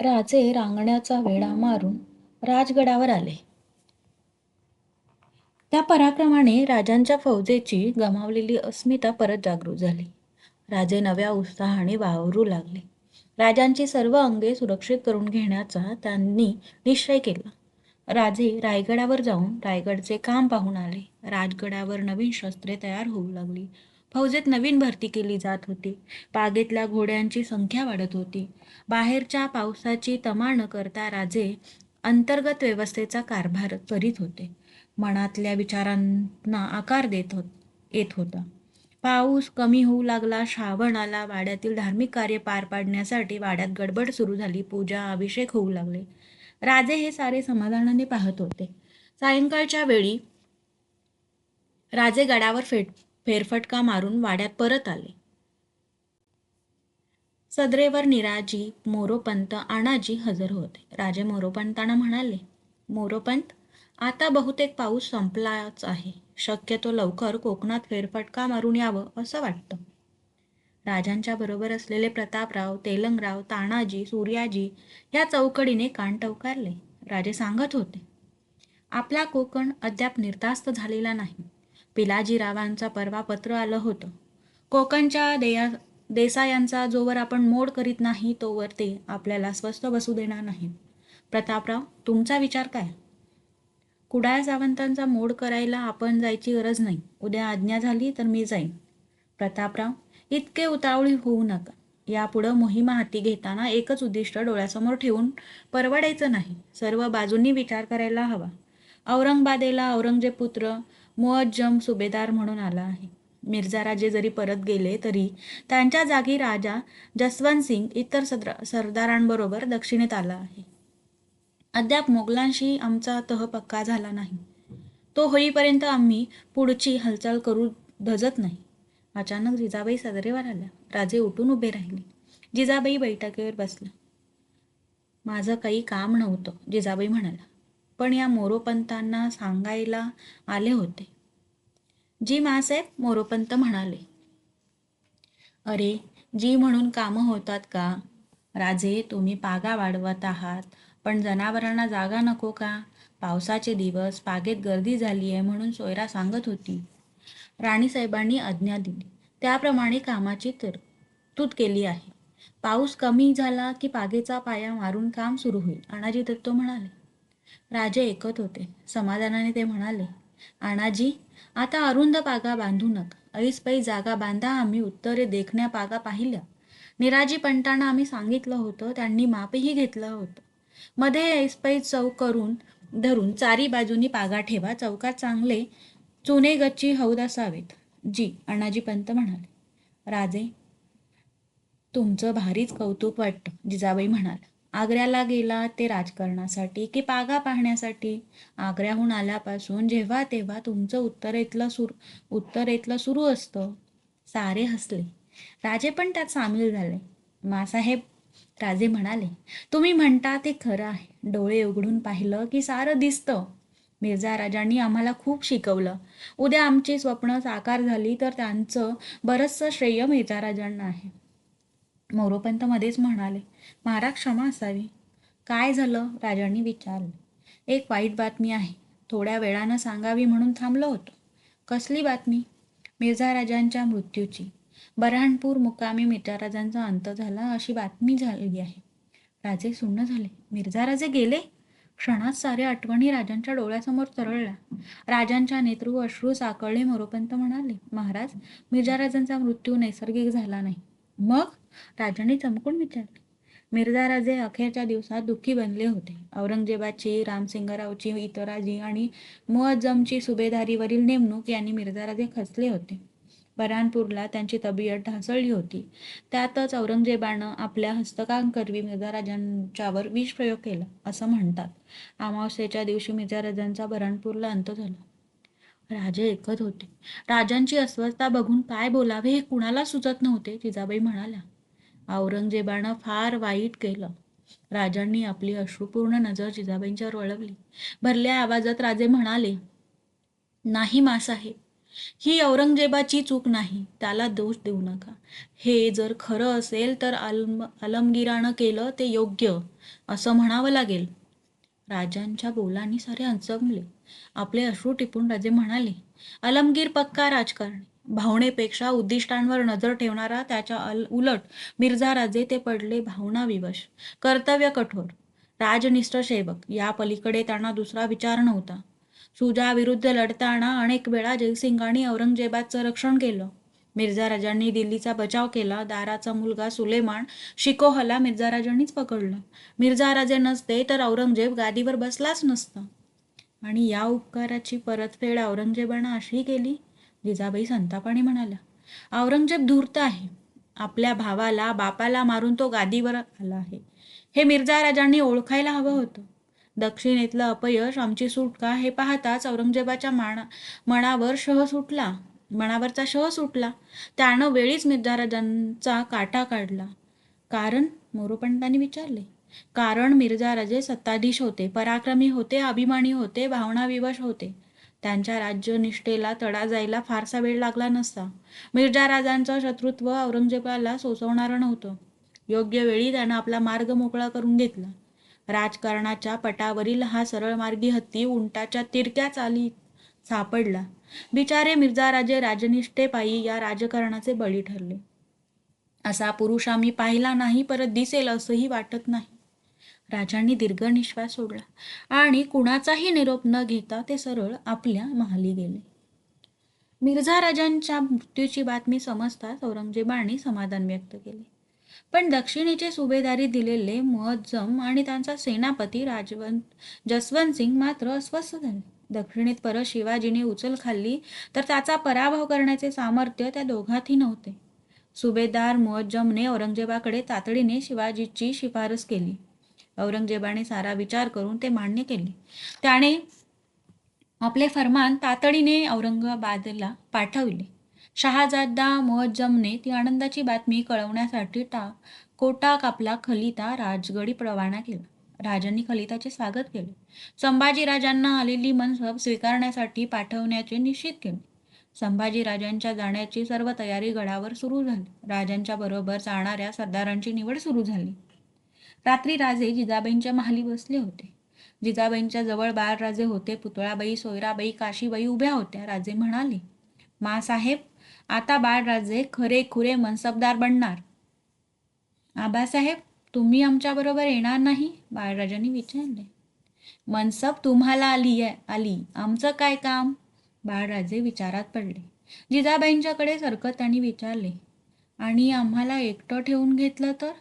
राजे रांगण्याचा वेढा मारून राजगडावर आले. त्या पराक्रमाने राजांच्या फौजेची गमावलेली अस्मिता परत जागृत झाली. राजे नव्या उत्साहाने वावरू लागले. राजांची सर्व अंगे सुरक्षित करून घेण्याचा त्यांनी निश्चय केला. राजे रायगडावर जाऊन रायगडचे काम पाहून आले. राजगडावर नवीन शस्त्रे तयार होऊ लागली. फौजेत नवीन भरती केली जात होती. बागेतल्या घोड्यांची संख्या वाढत होती. बाहेरच्या पावसाची तमा न करता राजे अंतर्गत व्यवस्थेचा कारभार करीत होते. मनातल्या विचारांना आकार येत होता. पाऊस कमी होऊ लागला. श्रावण आला. वाड्यातील धार्मिक कार्य पार पाडण्यासाठी वाड्यात गडबड सुरू झाली. पूजा अभिषेक होऊ लागले. राजे हे सारे समाधानाने पाहत होते. सायंकाळच्या वेळी राजे गडावर फेरफटका मारून वाड्यात परत आले. सदरेवर निराजी, मोरोपंत, आणाजी हजर होते. राजे मोरोपंतांना म्हणाले, मोरोपंत, आता बहुतेक पाऊस संपलाच आहे. शक्यतो लवकर कोकणात फेरफटका मारून यावं असं वाटतं. राजांच्या बरोबर असलेले प्रतापराव, तेलंगराव, तानाजी, सूर्याजी या चौकडीने कान टवकारले. राजे सांगत होते, आपला कोकण अद्याप निर्धास्त झालेला नाही. पिलाजीरावांचा परवा पत्र आलं होतं. कोकणच्या देसायांचा जोवर आपण मोड करीत नाही तोवर ते आपल्याला स्वस्थ बसू देणार नाहीत. प्रतापराव, तुमचा विचार काय? कुडाळ सावंतांचा मोड करायला आपण जायची गरज नाही. उद्या आज्ञा झाली तर मी जाईन. प्रतापराव, इतके उतावळी होऊ नका. यापुढं मोहिमा हाती घेताना एकच उद्दिष्ट डोळ्यासमोर ठेवून परवडायचं नाही. सर्व बाजूंनी विचार करायला हवा. औरंगाबादेला औरंगजेब पुत्र मुअज्जम सुभेदार म्हणून आला आहे. मिर्झा राजे जरी परत गेले तरी त्यांच्या जागी राजा जसवंत सिंग इतर सरदारांबरोबर दक्षिणेत आला आहे. अद्याप मोगलांशी आमचा तह पक्का झाला नाही. तो होईपर्यंत आम्ही पुढची हालचाल करू धजत नाही. अचानक जिजाबाई सदरेवर आल्या. राजे उठून उभे राहिले. जिजाबाई बैठकीवर बसल्या. माझं काही काम नव्हतं, जिजाबाई म्हणाल्या, पण या मोरोपंतांना सांगायला आले होते. जी मासाहेब, मोरोपंत म्हणाले. अरे, जी म्हणून कामं होतात का? राजे, तुम्ही पागा वाढवत आहात, पण जनावरांना जागा नको का? पावसाचे दिवस, पागेत गर्दी झाली आहे म्हणून सोयरा सांगत होती. राणीसाहेबांनी आज्ञा दिली. त्याप्रमाणे कामाची तरतूद केली आहे. पाऊस कमी झाला की पागेचा पाया मारून काम सुरू होईल, अण्णाजी दत्तो म्हणाले. राजे ऐकत होते. समाधानाने ते म्हणाले, अण्णाजी, आता अरुंद पागा बांधू नका. ऐसपैस जागा बांधा. आम्ही उत्तरे देखण्या पागा पाहिल्या. निराजी पंतांना आम्ही सांगितलं होतं. त्यांनी मापही घेतलं होतं. मध्ये ऐसपैस चौक करून धरून चारी बाजूनी पागा ठेवा. चौकात चांगले चुने गच्ची हौद असावेत. जी, अण्णाजी पंत म्हणाले. राजे, तुमचं भारीच कौतुक वाटतं, जिजाबाई म्हणाल्या. आग्र्याला गेला ते राजकारणासाठी की पागा पाहण्यासाठी? आग्र्याहून आल्यापासून जेव्हा तेव्हा तुमचं उत्तरेतलं सुरू असतं. सारे हसले. राजे पण त्यात सामील झाले. मासाहेब, राजे म्हणाले, तुम्ही म्हणता ते खरं आहे. डोळे उघडून पाहिलं की सारं दिसतं. मिर्झा राजांनी आम्हाला खूप शिकवलं. उद्या आमची स्वप्न साकार झाली तर त्यांचं बरंचसं श्रेय मिर्झा राजांना आहे. मोरोपंत मध्येच म्हणाले, महाराज क्षमा असावी. काय झालं? राजांनी विचारलं. एक वाईट बातमी आहे. थोड्या वेळानं सांगावी म्हणून थांबलो होतो. कसली बातमी? मिर्झा राजांच्या मृत्यूची. बऱ्हाणपूर मुक्कामी मिर्झा राजांचा अंत झाला अशी बातमी झाली आहे. राजे सुन्न झाले. मिर्झा राजे गेले? क्षणात साऱ्या आठवणी राजांच्या डोळ्यासमोर तरळल्या. राजांच्या नेत्रू अश्रू साकळले. मोरोपंत म्हणाले, महाराज, मिर्झा राजांचा मृत्यू नैसर्गिक झाला नाही. मग? राजांनी चमकून विचारले. मिर्झा राजे अखेरच्या दिवसात दुःखी बनले होते. औरंगजेबाची, रामसिंगरावची, इतराजी आणि मुअज्जमची सुभेदारीवरील नेमणूक यांनी मिर्झा राजे खचले होते. बऱ्हाणपूरला त्यांची तब्येत ढासळली होती. त्यातच औरंगजेबानं आपल्या हस्तकांकरवी मिर्झा राजांच्यावर विषप्रयोग केला असं म्हणतात. अमावास्येच्या दिवशी मिर्झा राजांचा बऱ्हाणपूरला अंत झाला. राजे ऐकत होते. राजांची अस्वस्थता बघून काय बोलावे हे कुणाला सुचत नव्हते. जिजाबाई म्हणाल्या, औरंगजेबानं फार वाईट केलं. राजांनी आपली अश्रुपूर्ण नजर जिजाबाईंच्यावर वळवली. भरल्या आवाजात राजे म्हणाले, नाही मासाहेब, ही औरंगजेबाची चूक नाही, त्याला दोष देऊ नका. हे जर खरं असेल तर आलमगीरानं केलं ते योग्य असं म्हणावं लागेल. राजांच्या बोलांनी सारे हंचमले. आपले अश्रू टिपून राजे म्हणाले, आलमगीर पक्का राजकारणी, भावनेपेक्षा उद्दिष्टांवर नजर ठेवणारा. त्याच्या उलट मिर्झा राजे ते पडले भावनाविवश, कर्तव्य कठोर, राजनिष्ठ सेवक. या पलीकडे त्यांना दुसरा विचार नव्हता. सुजाविरुद्ध लढताना अनेक वेळा जयसिंगांनी औरंगजेबाचं रक्षण केलं. मिर्झा राजांनी दिल्लीचा बचाव केला. दाराचा मुलगा सुलेमान शिकोहला मिर्झा राजांनीच पकडला. मिर्झा राजे नसते तर औरंगजेब गादीवर बसलाच नसता. आणि या उपकाराची परतफेड औरंगजेबानं अशी केली. जिजाबाई संतापाने म्हणाल्या, औरंगजेब धूर्त आहे. आपल्या भावाला, बापाला मारून तो गादीवर आला आहे. हे मिर्झा राजांनी ओळखायला हवं होतं. दक्षिणेतलं अपयश आमची सुटका हे पाहताच औरंगजेबाच्या मनावरचा शह सुटला. त्यानं वेळीच मिर्झा राजांचा काटा काढला. कारण? मोरोपंतांनी विचारले. कारण मिर्झा राजे सत्ताधीश होते, पराक्रमी होते, अभिमानी होते, भावनाविवश होते. त्यांच्या राज्यनिष्ठेला तडा जायला फारसा वेळ लागला नसता. मिर्झा राजांचं शत्रुत्व औरंगजेबाला सोसवणारं नव्हतं. योग्य वेळी त्यानं आपला मार्ग मोकळा करून घेतला. राजकारणाच्या पटावरील हा सरळमार्गी हत्ती उंटाच्या तिरक्या चालीत सापडला. बिचारे मिर्झा राजे राजनिष्ठेपायी या राजकारणाचे बळी ठरले. असा पुरुष आम्ही पाहिला नाही, परत दिसेल असंही वाटत नाही. राजांनी दीर्घ निश्वास सोडला आणि कुणाचाही निरोप न घेता ते सरळ आपल्या महाली गेले. मिर्झा राजांच्या मृत्यूची बातमी समजताच औरंगजेबाने समाधान व्यक्त केले. पण दक्षिणेचे सुभेदारी दिलेले मुअज्जम आणि त्यांचा सेनापती जसवंत सिंग मात्र अस्वस्थ झाले. दक्षिणेत परत शिवाजीने उचल खाल्ली तर त्याचा पराभव करण्याचे सामर्थ्य त्या दोघांतही नव्हते. सुभेदार मुअज्जमने औरंगजेबाकडे तातडीने शिवाजीची शिफारस केली. औरंगजेबाने सारा विचार करून ते मान्य केले. त्याने आपले फरमान तातडीने औरंगाबादला पाठवले. शहाजादा मुअज्जमने ती आनंदाची बातमी कळवण्यासाठी कोटाक आपला खलिता राजगडी रवाना केला. राजांनी खलिताचे स्वागत केले. संभाजीराजांना आलेली मनसब स्वीकारण्यासाठी पाठवण्याचे निश्चित केले. संभाजीराजांच्या जाण्याची सर्व तयारी गडावर सुरू झाली. राजांच्या बरोबर जाणाऱ्या सरदारांची निवड सुरू झाली. रात्री राजे जिजाबाईंच्या महाली बसले होते. जिजाबाईंच्या जवळ बाळराजे होते. पुतळाबाई, सोयराबाई, काशीबाई उभ्या होत्या. राजे म्हणाले, मासाहेब, आता बाळराजे खरेखुरे मनसबदार बनणार. आबासाहेब, तुम्ही आमच्याबरोबर येणार नाही? बाळराजांनी विचारले. मनसब तुम्हाला आली, आमचं काय काम? बाळराजे विचारात पडले. जिजाबाईंच्याकडे सरकत त्यांनी विचारले, आणि आम्हाला एकटं ठेवून घेतलं तर?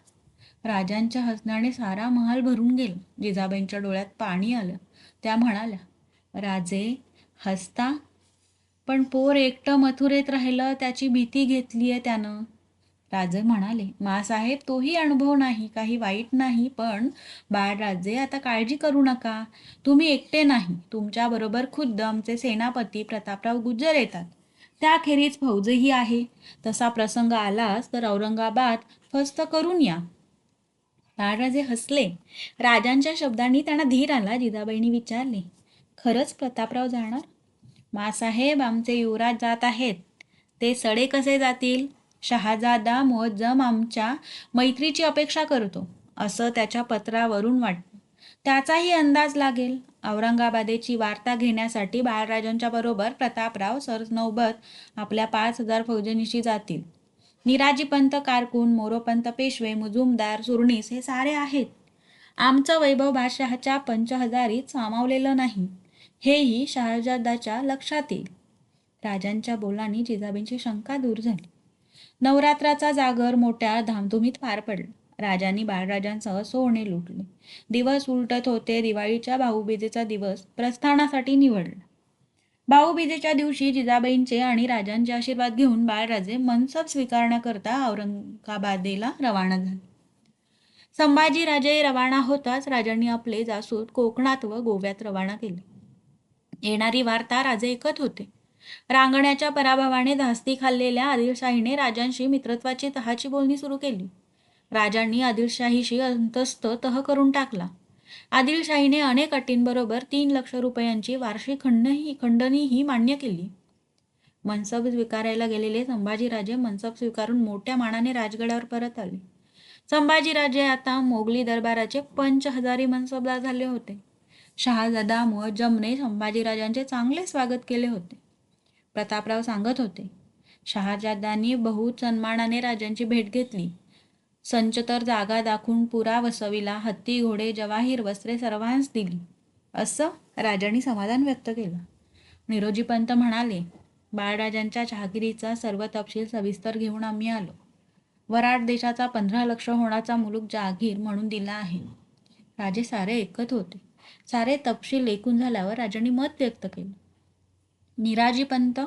राजांच्या हसण्याने सारा महाल भरून गेला. जिजाबाईंच्या डोळ्यात पाणी आलं. त्या म्हणाल्या, राजे हसता? पण पोर एकटं मथुरेत राहिलं, त्याची भीती घेतलीये त्यानं. राजे म्हणाले, मासाहेब, तोही अनुभव नाही, काही वाईट नाही. पण बाळराजे, आता काळजी करू नका. तुम्ही एकटे नाही, तुमच्याबरोबर खुद्द आमचे सेनापती प्रतापराव गुज्जर येतात. त्याखेरीज फौजही आहे. तसा प्रसंग आलाच तर औरंगाबाद फस्त करून या. बाळराजे हसले. राजांच्या शब्दांनी त्यांना धीर आला. जिजाबाईंनी विचारले, खरंच प्रतापराव जाणार? मासाहेब, आमचे युवराज जात आहेत. ते सडे कसे जातील? शहाजादा मुअज्जम आमच्या मैत्रीची अपेक्षा करतो, असं त्याच्या पत्रावरून वाटतं. त्याचाही अंदाज लागेल. औरंगाबादेची वार्ता घेण्यासाठी बाळराजांच्या बरोबर प्रतापराव सरनौबत आपल्या 5,000 फौजेनिशी जातील. निराजीपंत कारकून, मोरोपंत पेशवे, मुजुमदार, सुर्णीस हे सारे आहेत. आमचं वैभव बादशहाच्या 5,000रीत सामावलेलं नाही, हेही शहाजादाच्या लक्षात येईल. राजांच्या बोलांनी जिजाबाईंची शंका दूर झाली. नवरात्राचा जागर मोठ्या धामधुमीत पार पडला. राजांनी बाळराजांसह सोहणे लुटले. दिवस उलटत होते. दिवाळीच्या भाऊबीजेचा दिवस प्रस्थानासाठी निवडला. भाऊबीजेच्या दिवशी जिजाबाईंचे आणि राजांचे आशीर्वाद घेऊन बाळराजे मनसब स्वीकारण्याकरता औरंगाबादेला रवाना झाले. संभाजीराजे रवाना होताच राजांनी आपले जासूद कोकणात व गोव्यात रवाना केले. येणारी वार्ता राजे ऐकत होते. रांगण्याच्या पराभवाने धास्ती खाल्लेल्या आदिलशाहीने राजांशी मित्रत्वाची तहाची बोलणी सुरू केली. राजांनी आदिलशाहीशी अंतस्थ तह करून टाकला. आदिलशाहीने अनेक अटींबरोबर 3 लाख रुपयांची वार्षिक खंडणीही मान्य केली. मनसब स्वीकारायला गेलेले संभाजीराजे मनसब स्वीकारून मोठ्या मानाने राजगडावर परत आले. संभाजीराजे आता मोगली दरबाराचे 5,000 मनसबदार झाले होते. शहाजादा मुअज्जमने संभाजीराजांचे चांगले स्वागत केले होते. प्रतापराव सांगत होते, शहाजादांनी बहुत सन्मानाने राजांची भेट घेतली. संचतर जागा दाखवून पुरा वसविला, हत्ती घोडे जवाहीर वस्त्रे सर्वांस दिली, असं राजांनी समाधान व्यक्त केलं. निरोजीपंत म्हणाले, बाळराजांच्या जहागिरीचा सर्व तपशील सविस्तर घेऊन आम्ही आलो. वराड देशाचा 15 लक्ष होणाचा मुलूक जहागीर म्हणून दिला आहे. राजे सारे ऐकत होते. सारे तपशील ऐकून झाल्यावर राजांनी मत व्यक्त केलं. निराजीपंत,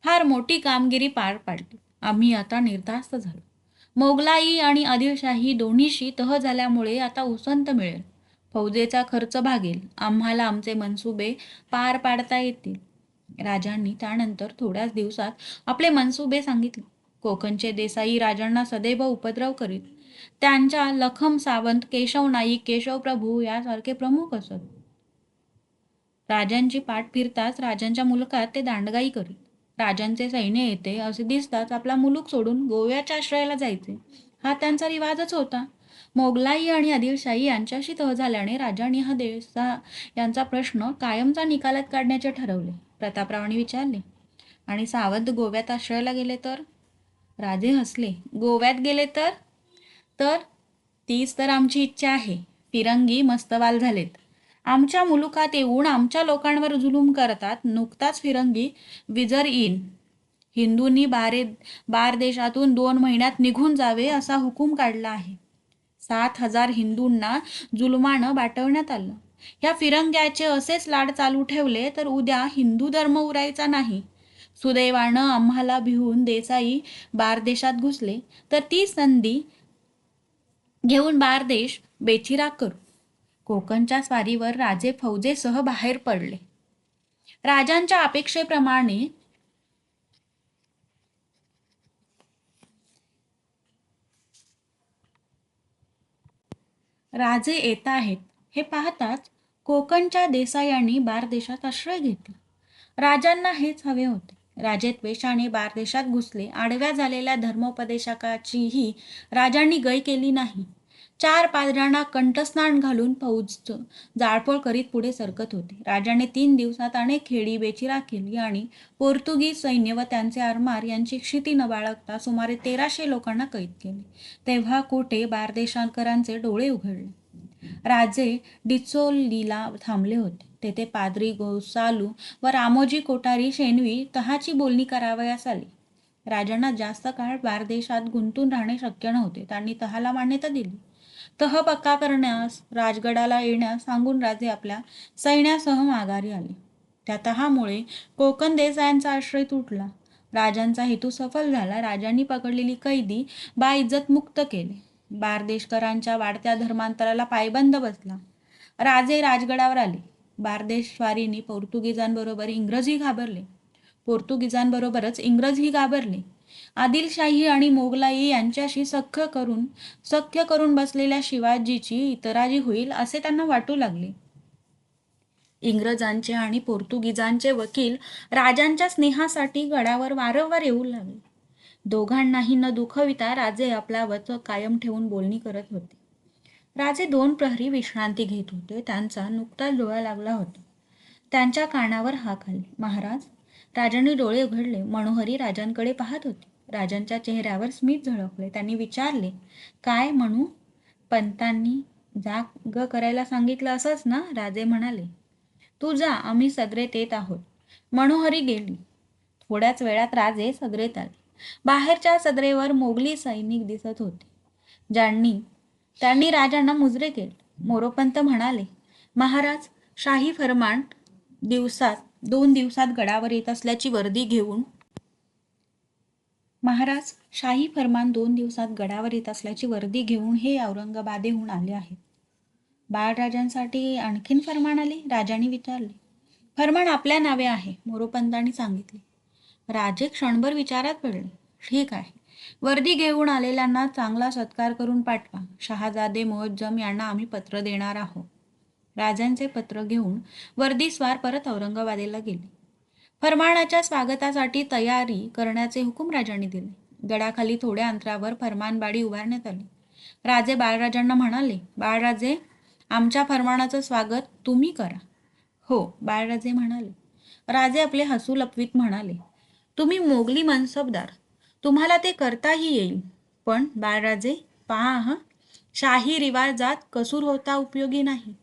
फार मोठी कामगिरी पार पाडली. आम्ही आता निर्धास्त झालो. मोगलाई आणि आदिलशाही दोन्हीशी तह झाल्यामुळे आता उसंत मिळेल. फौजेचा खर्च भागेल. आम्हाला आमचे मनसुबे पार पाडता येतील. राजांनी त्यानंतर थोड्याच दिवसात आपले मनसुबे सांगितले. कोकणचे देसाई राजांना सदैव उपद्रव करीत. त्यांच्या लखम सावंत, केशव नाईक, केशव प्रभू यासारखे प्रमुख असत. राजांची पाठ फिरताच राजांच्या मुलकात ते दांडगाई करीत. राजांचे सैन्य येते असे दिसताच आपला मुलूक सोडून गोव्याच्या आश्रयाला जायचे. हा त्यांचा रिवाजच होता. मोगलाई आणि आदिलशाही यांच्याशी तह झाल्याने राजांनी हा देसा यांचा प्रश्न कायमचा निकालात काढण्याचे ठरवले. प्रतापरावांनी विचारले, आणि सावंत गोव्यात आश्रयाला गेले तर? राजे हसले. गोव्यात गेले तर? तर तीच तर आमची इच्छा आहे. फिरंगी मस्तवाल झालेत. आमच्या मुलुखात येऊन आमच्या लोकांवर जुलूम करतात. नुकताच फिरंगी विजर येईन. हिंदूंनी बार देशातून 2 महिन्यात निघून जावे असा हुकूम काढला आहे. 7,000 हिंदूंना जुलमानं बाटवण्यात आलं. ह्या फिरंग्याचे असेच लाड चालू ठेवले तर उद्या हिंदू धर्म उरायचा नाही. सुदैवानं आम्हाला भिवून देसाई बारदेशात घुसले तर ती संधी घेऊन बारदेश बेचिराग करू. कोकणच्या स्वारीवर राजे फौजेसह बाहेर पडले. राजांच्या अपेक्षेप्रमाणे राजे येत आहेत हे पाहताच कोकणच्या देसायांनी बारदेशात आश्रय घेतला. राजांना हेच हवे होते. राजे द्वेषाने बारदेशात घुसले. आडव्या झालेल्या धर्मोपदेशकाचीही राजांनी गय केली नाही. 4 पाद्र्यांना कंठस्नान घालून फौज जाळपोळ करीत पुढे सरकत होते. राजाने 3 दिवसात अनेक खेडी बेचिराग केली आणि पोर्तुगीज सैन्य व त्यांचे आरमार यांची क्षिती न बाळगता सुमारे 1300 लोकांना कैद केले. तेव्हा कोठे बारदेशांकरांचे डोळे उघडले. राजे डिचोलीला थांबले होते. तेथे पाद्री गोसालू व रामोजी कोठारी शेणवी तहाची बोलणी करावयास आली. राजांना जास्त काळ बारदेशात गुंतून राहणे शक्य नव्हते. त्यांनी तहाला मान्यता दिली. तह पक्का करण्यास राजगडाला येण्यास सांगून राजे आपल्या सैन्यासह माघारी आले. त्या तहामुळे कोकण देसायांचा आश्रय तुटला. राजांचा हेतू सफल झाला. राजांनी पकडलेली कैदी बाइज्जत मुक्त केले. बारदेशकरांच्या वाढत्या धर्मांतराला पायबंद बसला. राजे राजगडावर आले. बारदेश स्वारींनी पोर्तुगीजांबरोबर इंग्रजही घाबरले. पोर्तुगीजांबरोबरच इंग्रजही घाबरले. आदिलशाही आणि मोगलाई यांच्याशी सख्य करून बसलेल्या शिवाजीची इतराजी होईल असे त्यांना वाटू लागले. इंग्रजांचे आणि पोर्तुगीजांचे वकील राजांच्या स्नेहासाठी गडावर वारंवार येऊ लागले. दोघांनाही न दुखविता राजे आपला वच कायम ठेवून बोलणी करत होते. राजे 2 प्रहरी विश्रांती घेत होते. त्यांचा नुकताच डोळा लागला होता. त्यांच्या कानावर हाक आली. महाराज. राजांनी डोळे उघडले. मनोहरी राजांकडे पाहत होती. राजांच्या चेहऱ्यावर स्मित झळकले. त्यांनी विचारले, काय म्हणू? पंतांनी जाग करायला सांगितलं असंच ना? राजे म्हणाले, तू जा, आम्ही सदरेत येत आहोत. मनोहरी गेली. थोड्याच वेळात राजे सदरेत आले. बाहेरच्या सदरेवर मोगली सैनिक दिसत होते. त्यांनी राजांना मुजरे केले. मोरोपंत म्हणाले, महाराज, शाही फरमान 2 दिवसात गडावर येत असल्याची वर्दी घेऊन हे औरंगाबादेहून आले आहेत. बाळराजांसाठी आणखीन फरमान आले? राजांनी विचारले. फरमान आपल्या नावे आहे, मोरोपंतांनी सांगितले. राजे क्षणभर विचारात पडले. ठीक आहे, वर्दी घेऊन आलेल्यांना चांगला सत्कार करून पाठवा. शहाजादे मुअज्जम यांना आम्ही पत्र देणार आहोत. राजांचे पत्र घेऊन वर्दीस्वार परत औरंगाबादेला गेले. फरमानाच्या स्वागतासाठी तयारी करण्याचे हुकूम राजांनी दिले. गडाखाली थोड्या अंतरावर फरमानबाडी उभारण्यात आली. राजे बाळराजांना म्हणाले, बाळराजे, आमच्या फरमानाचं स्वागत तुम्ही करा. हो, बाळराजे म्हणाले. राजे आपले हसू लपवीत म्हणाले, तुम्ही मोगली मनसबदार, तुम्हाला ते करताही येईल. पण बाळराजे, पहा हा, शाही रिवाजात कसूर होता उपयोगी नाही.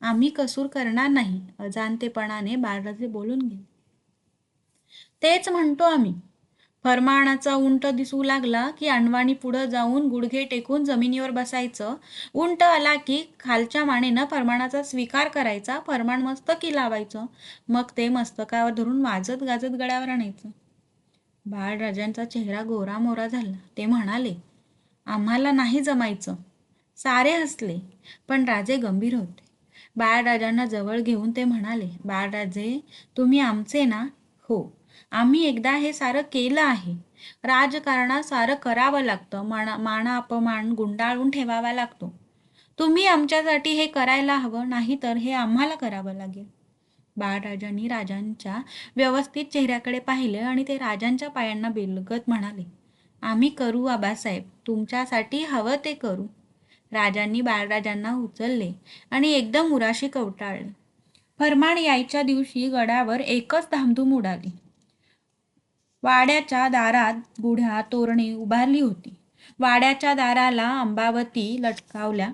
आम्ही कसूर करणार नाही, अजाणतेपणाने बाळराजे बोलून गेले. तेच म्हणतो आम्ही. फरमानाचा उंट दिसू लागला की अण्वानी पुढं जाऊन गुडघे टेकून जमिनीवर बसायचं. उंट आला की खालच्या मानेनं फरमानाचा स्वीकार करायचा. फरमान मस्तकी लावायचं. मग ते मस्तकावर धरून वाजत गाजत गडावर आणायचं. बाळराजांचा चेहरा गोरा मोरा झाला. ते म्हणाले, आम्हाला नाही जमायचं. सारे हसले, पण राजे गंभीर होते. बाळराजांना जवळ घेऊन ते म्हणाले, बाळराजे, तुम्ही आमचे ना? हो, आम्ही एकदा हे सारं केलं आहे. राजकारणात सारं करावं लागतं. माना अपमान गुंडाळून ठेवावा लागतो. तुम्ही आमच्यासाठी हे करायला हवं, नाही तर हे आम्हाला करावं लागेल. बाळराजांनी राजांच्या व्यवस्थित चेहऱ्याकडे पाहिले आणि ते राजांच्या पायांना बिलगत म्हणाले, आम्ही करू आबासाहेब, तुमच्यासाठी हवं ते करू. राजांनी बाळराजांना उचलले आणि एकदम उराशी कवटाळले. फरमान यायच्या दिवशी गडावर एकच धामधूम उडाली. वाड्याच्या दारात गुढ्या तोरणे उभारली होती. वाड्याच्या दाराला अंबावती लटकावल्या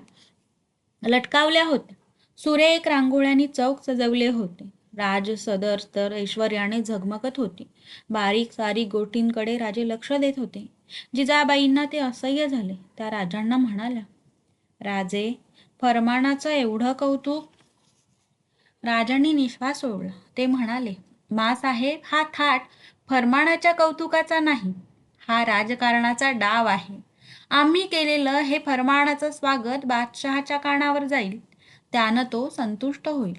होत्या. सुरेख रांगोळ्यांनी चौक सजवले होते. राज सदर तर ऐश्वर्याने झगमगत होती. बारीक सारीक गोष्टींकडे राजे लक्ष देत होते. जिजाबाईंना ते असह्य झाले. त्या राजांना म्हणाल्या, राजे, फरमानाचं एवढं कौतुक? राजांनी निश्वास सोडला. ते म्हणाले, मासाहेब, हा थाट फरमानाच्या कौतुकाचा नाही, हा राजकारणाचा डाव आहे. आम्ही केलेलं हे फरमानाचं स्वागत बादशहाच्या कानावर जाईल. त्यानं तो संतुष्ट होईल.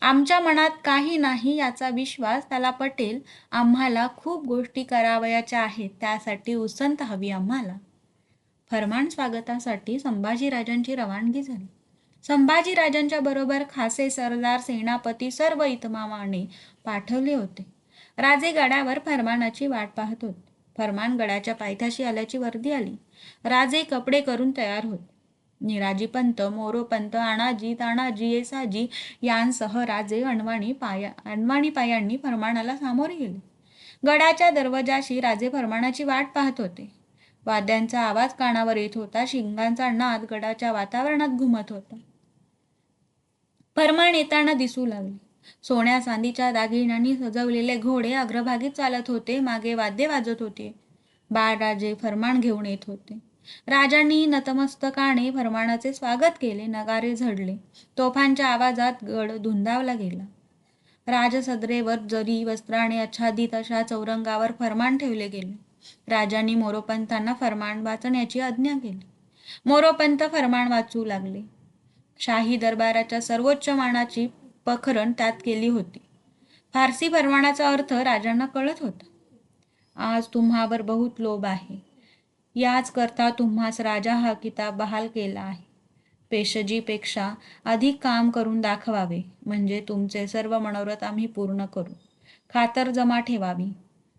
आमच्या मनात काही नाही याचा विश्वास त्याला पटेल. आम्हाला खूप गोष्टी करावयाच्या आहेत, त्यासाठी उसंत हवी आम्हाला. फरमान स्वागतासाठी संभाजीराजांची रवानगी झाली. संभाजीराजांच्या बरोबर खासे सरदार सेनापती सर्व इतमामाने पाठवले होते. राजे गडावर फरमानाची वाट पाहत होते. फरमान गडाच्या पायथ्याशी आल्याची वर्दी आली. राजे कपडे करून तयार होते. निराजीपंत, मोरोपंत, अणाजी, तानाजी, येसाजी यांसह राजे अणवाणी पायांनी फरमानाला सामोरे गेले. गडाच्या दरवाजाशी राजे फरमानाची वाट पाहत होते. वाद्यांचा आवाज कानावर येत होता. शिंगांचा नाद गडाच्या वातावरणात घुमत होता. फरमान येताना दिसू लागले. सोन्या चांदीच्या दागिन्यांनी सजवलेले घोडे अग्रभागी चालत होते. मागे वाद्ये वाजत होते. बाळराजे फरमान घेऊन येत होते. राजांनी नतमस्तकाने फरमानाचे स्वागत केले. नगारे झडले. तोफांच्या आवाजात गड धुंदावला गेला. राजसदरेवर जरी वस्त्राने आच्छादित अशा चौरंगावर फरमान ठेवले गेले. राजांनी मोरोपंतांना फरमान वाचण्याची आज्ञा केली. मोरोपंत फरमान वाचू लागले. शाही दरबाराच्या सर्वोच्च मानाची पखरण त्यात केली होती. फारसी फरमानाचा अर्थ राजांना कळत होता. आज तुम्हावर बहुत लोभ आहे. याच करता तुम्हास राजा हा किताब बहाल केला आहे. पेशजीपेक्षा अधिक काम करून दाखवावे, म्हणजे तुमचे सर्व मनोरथ आम्ही पूर्ण करू. खातर जमा ठेवावी.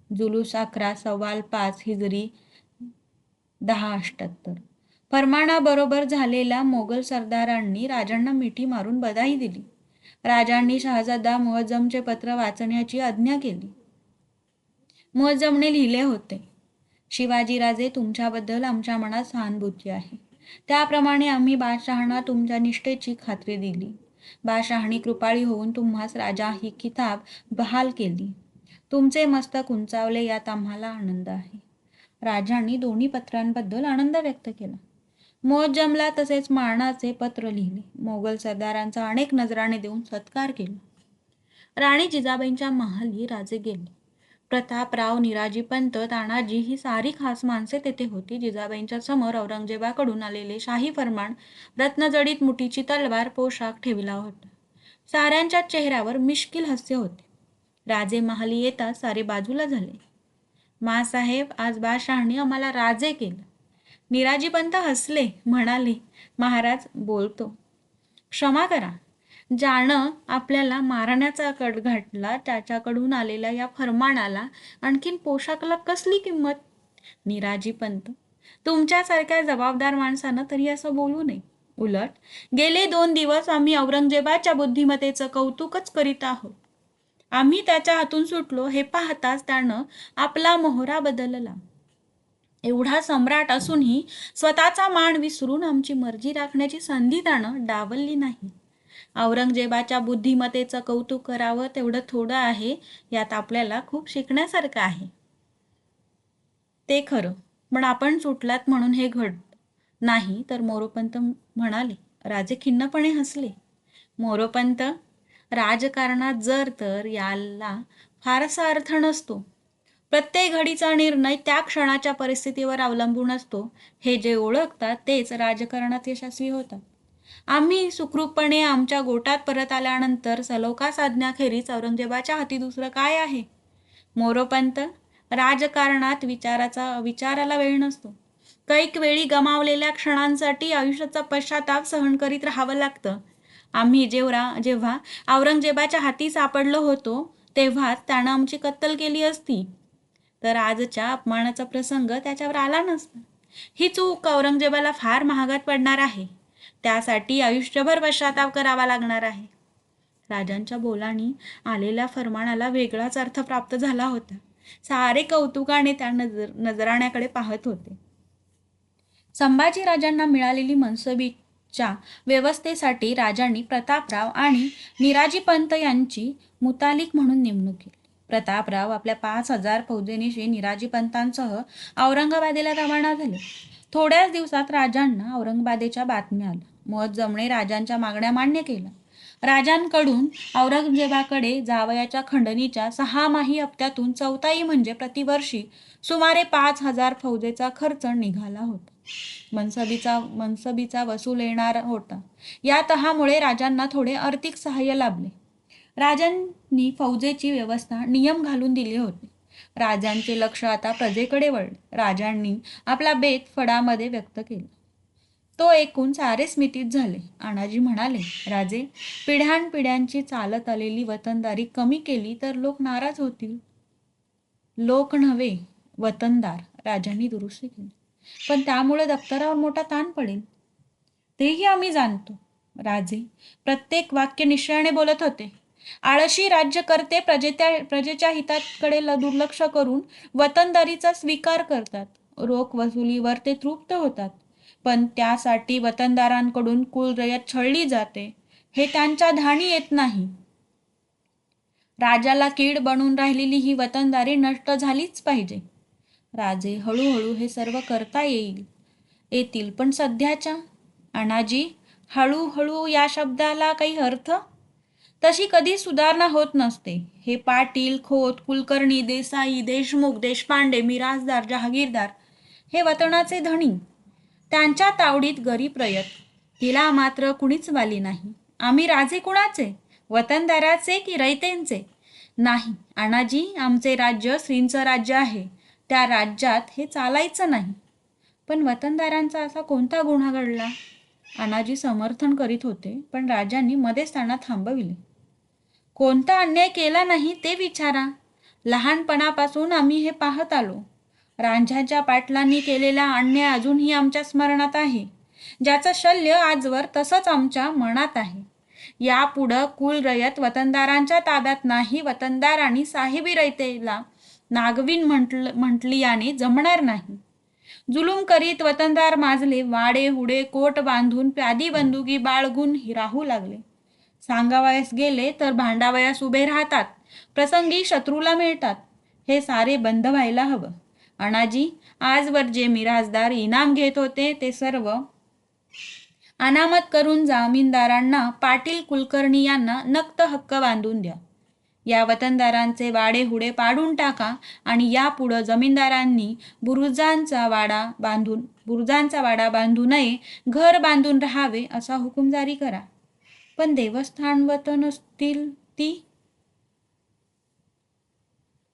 जुलूस 11 सव्वाल 5 हिजरी 1078. फरमानाबरोबर झालेल्या मोगल सरदारांनी राजांना मिठी मारून बधाई दिली. राजांनी शहाजादा मुअज्जमचे पत्र वाचण्याची आज्ञा केली. मुअज्जमने लिहिले होते, शिवाजीराजे, तुमच्याबद्दल आमच्या मनात सहानुभूती आहे. त्याप्रमाणे आम्ही बादशहांना तुमच्या निष्ठेची खात्री दिली. बादशहांनी कृपाळी होऊन तुम्हास राजा ही किताब बहाल केली. तुमचे मस्तक उंचावले यात आम्हाला आनंद आहे. राजांनी दोन्ही पत्रांबद्दल आनंद व्यक्त केला. मुअज्जमला तसेच मानाचे पत्र लिहिले. मोगल सरदारांचा अनेक नजराणे देऊन सत्कार केला. राणी जिजाबाईंच्या महाली राजे गेले. प्रतापराव, निराजीपंत, तानाजी ही सारी खास माणसे तेथे होती. जिजाबाईंच्या समोर औरंगजेबाकडून आलेले शाही फरमान, रत्नजडीत मुठीची तलवार, पोशाख ठेवला होता. साऱ्यांच्या चेहऱ्यावर मिश्किल हास्य होते. राजे महाली येताच सारे बाजूला झाले. मासाहेब, आज बादशहांनी आम्हाला राजे केलं. निराजीपंत हसले, म्हणाले, महाराज बोलतो. क्षमा करा. ज्यानं आपल्याला मारण्याचा कट घातला त्याच्याकडून आलेल्या या फरमानाला आणखीन पोशाखला कसली किंमत? निराजी पंत, तुमच्यासारख्या जबाबदार माणसानं तरी असं बोलू नये. उलट गेले 2 दिवस आम्ही औरंगजेबाच्या बुद्धिमत्तेचं कौतुकच करीत आहोत. आम्ही त्याच्या हातून सुटलो हे पाहताच त्यानं आपला मोहरा बदलला. एवढा सम्राट असूनही स्वतःचा मान विसरून आमची मर्जी राखण्याची संधी त्यानं डावलली नाही. औरंगजेबाच्या बुद्धिमत्तेचं कौतुक करावं तेवढं थोडं आहे, यात आपल्याला खूप शिकण्यासारखं आहे. ते खरं, पण आपण सुटलात म्हणून हे घड नाही. तर मोरोपंत म्हणाले. राजे खिन्नपणे हसले. मोरोपंत, राजकारणात जर तर याला फारसा अर्थ नसतो. प्रत्येक घडीचा निर्णय त्या क्षणाच्या परिस्थितीवर अवलंबून असतो. हे जे ओळखतात तेच राजकारणात यशस्वी होतात. आम्ही सुखरूपपणे आमच्या गोटात परत आल्यानंतर सलोखा साधण्याखेरीज औरंगजेबाच्या हाती दुसरं काय आहे? मोरोपंत, राजकारणात विचाराला वेळ नसतो. कैक वेळी गमावलेल्या क्षणांसाठी आयुष्याचा पश्चाताप सहन करीत राहावं लागतं. आम्ही जेव्हा औरंगजेबाच्या हाती सापडलो होतो तेव्हाच त्यानं आमची कत्तल केली असती तर आजच्या अपमानाचा प्रसंग त्याच्यावर आला नसता. ही चूक औरंगजेबाला फार महागात पडणार आहे. त्यासाठी आयुष्यभर पश्चाताप करावा लागणार आहे. राजांच्या बोलांनी आलेल्या फरमानाला वेगळाच अर्थ प्राप्त झाला होता. सारे कौतुकाने त्या नजराण्याकडे पाहत होते. संभाजीराजांना मिळालेली मनसबीच्या व्यवस्थेसाठी राजांनी प्रतापराव आणि निराजीपंत यांची मुतालिक म्हणून नेमणूक केली. प्रतापराव आपल्या 5,000 फौजेनिशी निराजीपंतांसह औरंगाबादेला रवाना झाले. थोड्याच दिवसात राजांना औरंगाबादेच्या बातम्या आल्या. मत जमणे राजांच्या मागण्या मान्य केल्या. राजांकडून औरंगजेबाकडे जावयाच्या खंडणीच्या 6माही हप्त्यातून चौथाई म्हणजे प्रतिवर्षी सुमारे 5,000 फौजेचा खर्च निघाला होता. मनसबीचा वसूल येणार होता. या तहामुळे राजांना थोडे आर्थिक सहाय्य लाभले. राजांनी फौजेची व्यवस्था नियम घालून दिले होते. राजांचे लक्ष आता प्रजेकडे वळले. राजांनी आपला बेत फडामध्ये व्यक्त केला. तो ऐकून सारे स्मितीत झाले. आणाजी म्हणाले, राजे, पिढ्यानपिढ्यांची चालत आलेली वतनदारी कमी केली तर लोक नाराज होतील. लोक नव्हे, वतनदार, राजांनी दुरुस्ती केली. पण त्यामुळे दप्तरावर मोठा ताण पडेल. तेही आम्ही जाणतो. राजे प्रत्येक वाक्य निश्चयाने बोलत होते. आळशी राज्यकर्ते प्रजेच्या हिताकडे दुर्लक्ष करून वतनदारीचा स्वीकार करतात. रोख वसुलीवर ते तृप्त होतात. पण त्यासाठी वतनदारांकडून कुलरयत छळली जाते हे त्यांच्या ध्यानी येत नाही. राजाला कीड बनून राहिलेली ही वतनदारी नष्ट झालीच पाहिजे. राजे, हळूहळू हे सर्व करता येतील. पण सध्याच्या अनाजी, हळूहळू या शब्दाला काही अर्थ? तशी कधी सुधारणा होत नसते. हे पाटील, खोत, कुलकर्णी, देसाई, देशमुख, देशपांडे, मिरासदार, जहागीरदार हे वतनाचे धणी. त्यांच्या तावडीत गरीब रयत. तिला मात्र कुणीच वाली नाही. आम्ही राजे कुणाचे? वतनदाराचे की रयतेंचे? नाही अण्णाजी, आमचे राज्य श्रींचं राज्य आहे. त्या राज्यात हे चालायचं नाही. पण वतनदारांचा असा कोणता गुन्हा घडला? अण्णाजी समर्थन करीत होते, पण राजांनी मध्येच त्यांना थांबविले. कोणता अन्याय केला नाही ते विचारा. लहानपणापासून आम्ही हे पाहत आलो. रांझाच्या पाटलांनी केलेला अन्याय अजूनही आमच्या स्मरणात आहे. ज्याचं शल्य आजवर तसंच आमच्या मनात आहे. यापुढं कुलरयत वतनदारांच्या ताब्यात नाही. वतनदार आणि साहेबी रयतेला नागवीन म्हटली याने जमणार नाही. जुलूम करीत वतनदार माजले. वाडे हुडे कोट बांधून प्यादी बंदुकी बाळगून राहू लागले. सांगावयास गेले तर भांडावयास उभे राहतात. प्रसंगी शत्रूला मिळतात. हे सारे बंद व्हायला हवं. अण्णाजी, आजवर जे मिरासदार इनाम घेत होते ते सर्व अनामत करून जामीनदारांना, पाटील, कुलकर्णी यांना नक्त हक्क बांधून द्या. या वतनदारांचे वाडे हुडे पाडून टाका आणि यापुढं जमीनदारांनी बुरुजांचा वाडा बांधू नये, घर बांधून राहावे असा हुकूम जारी करा. पण देवस्थान वतन असतील ती?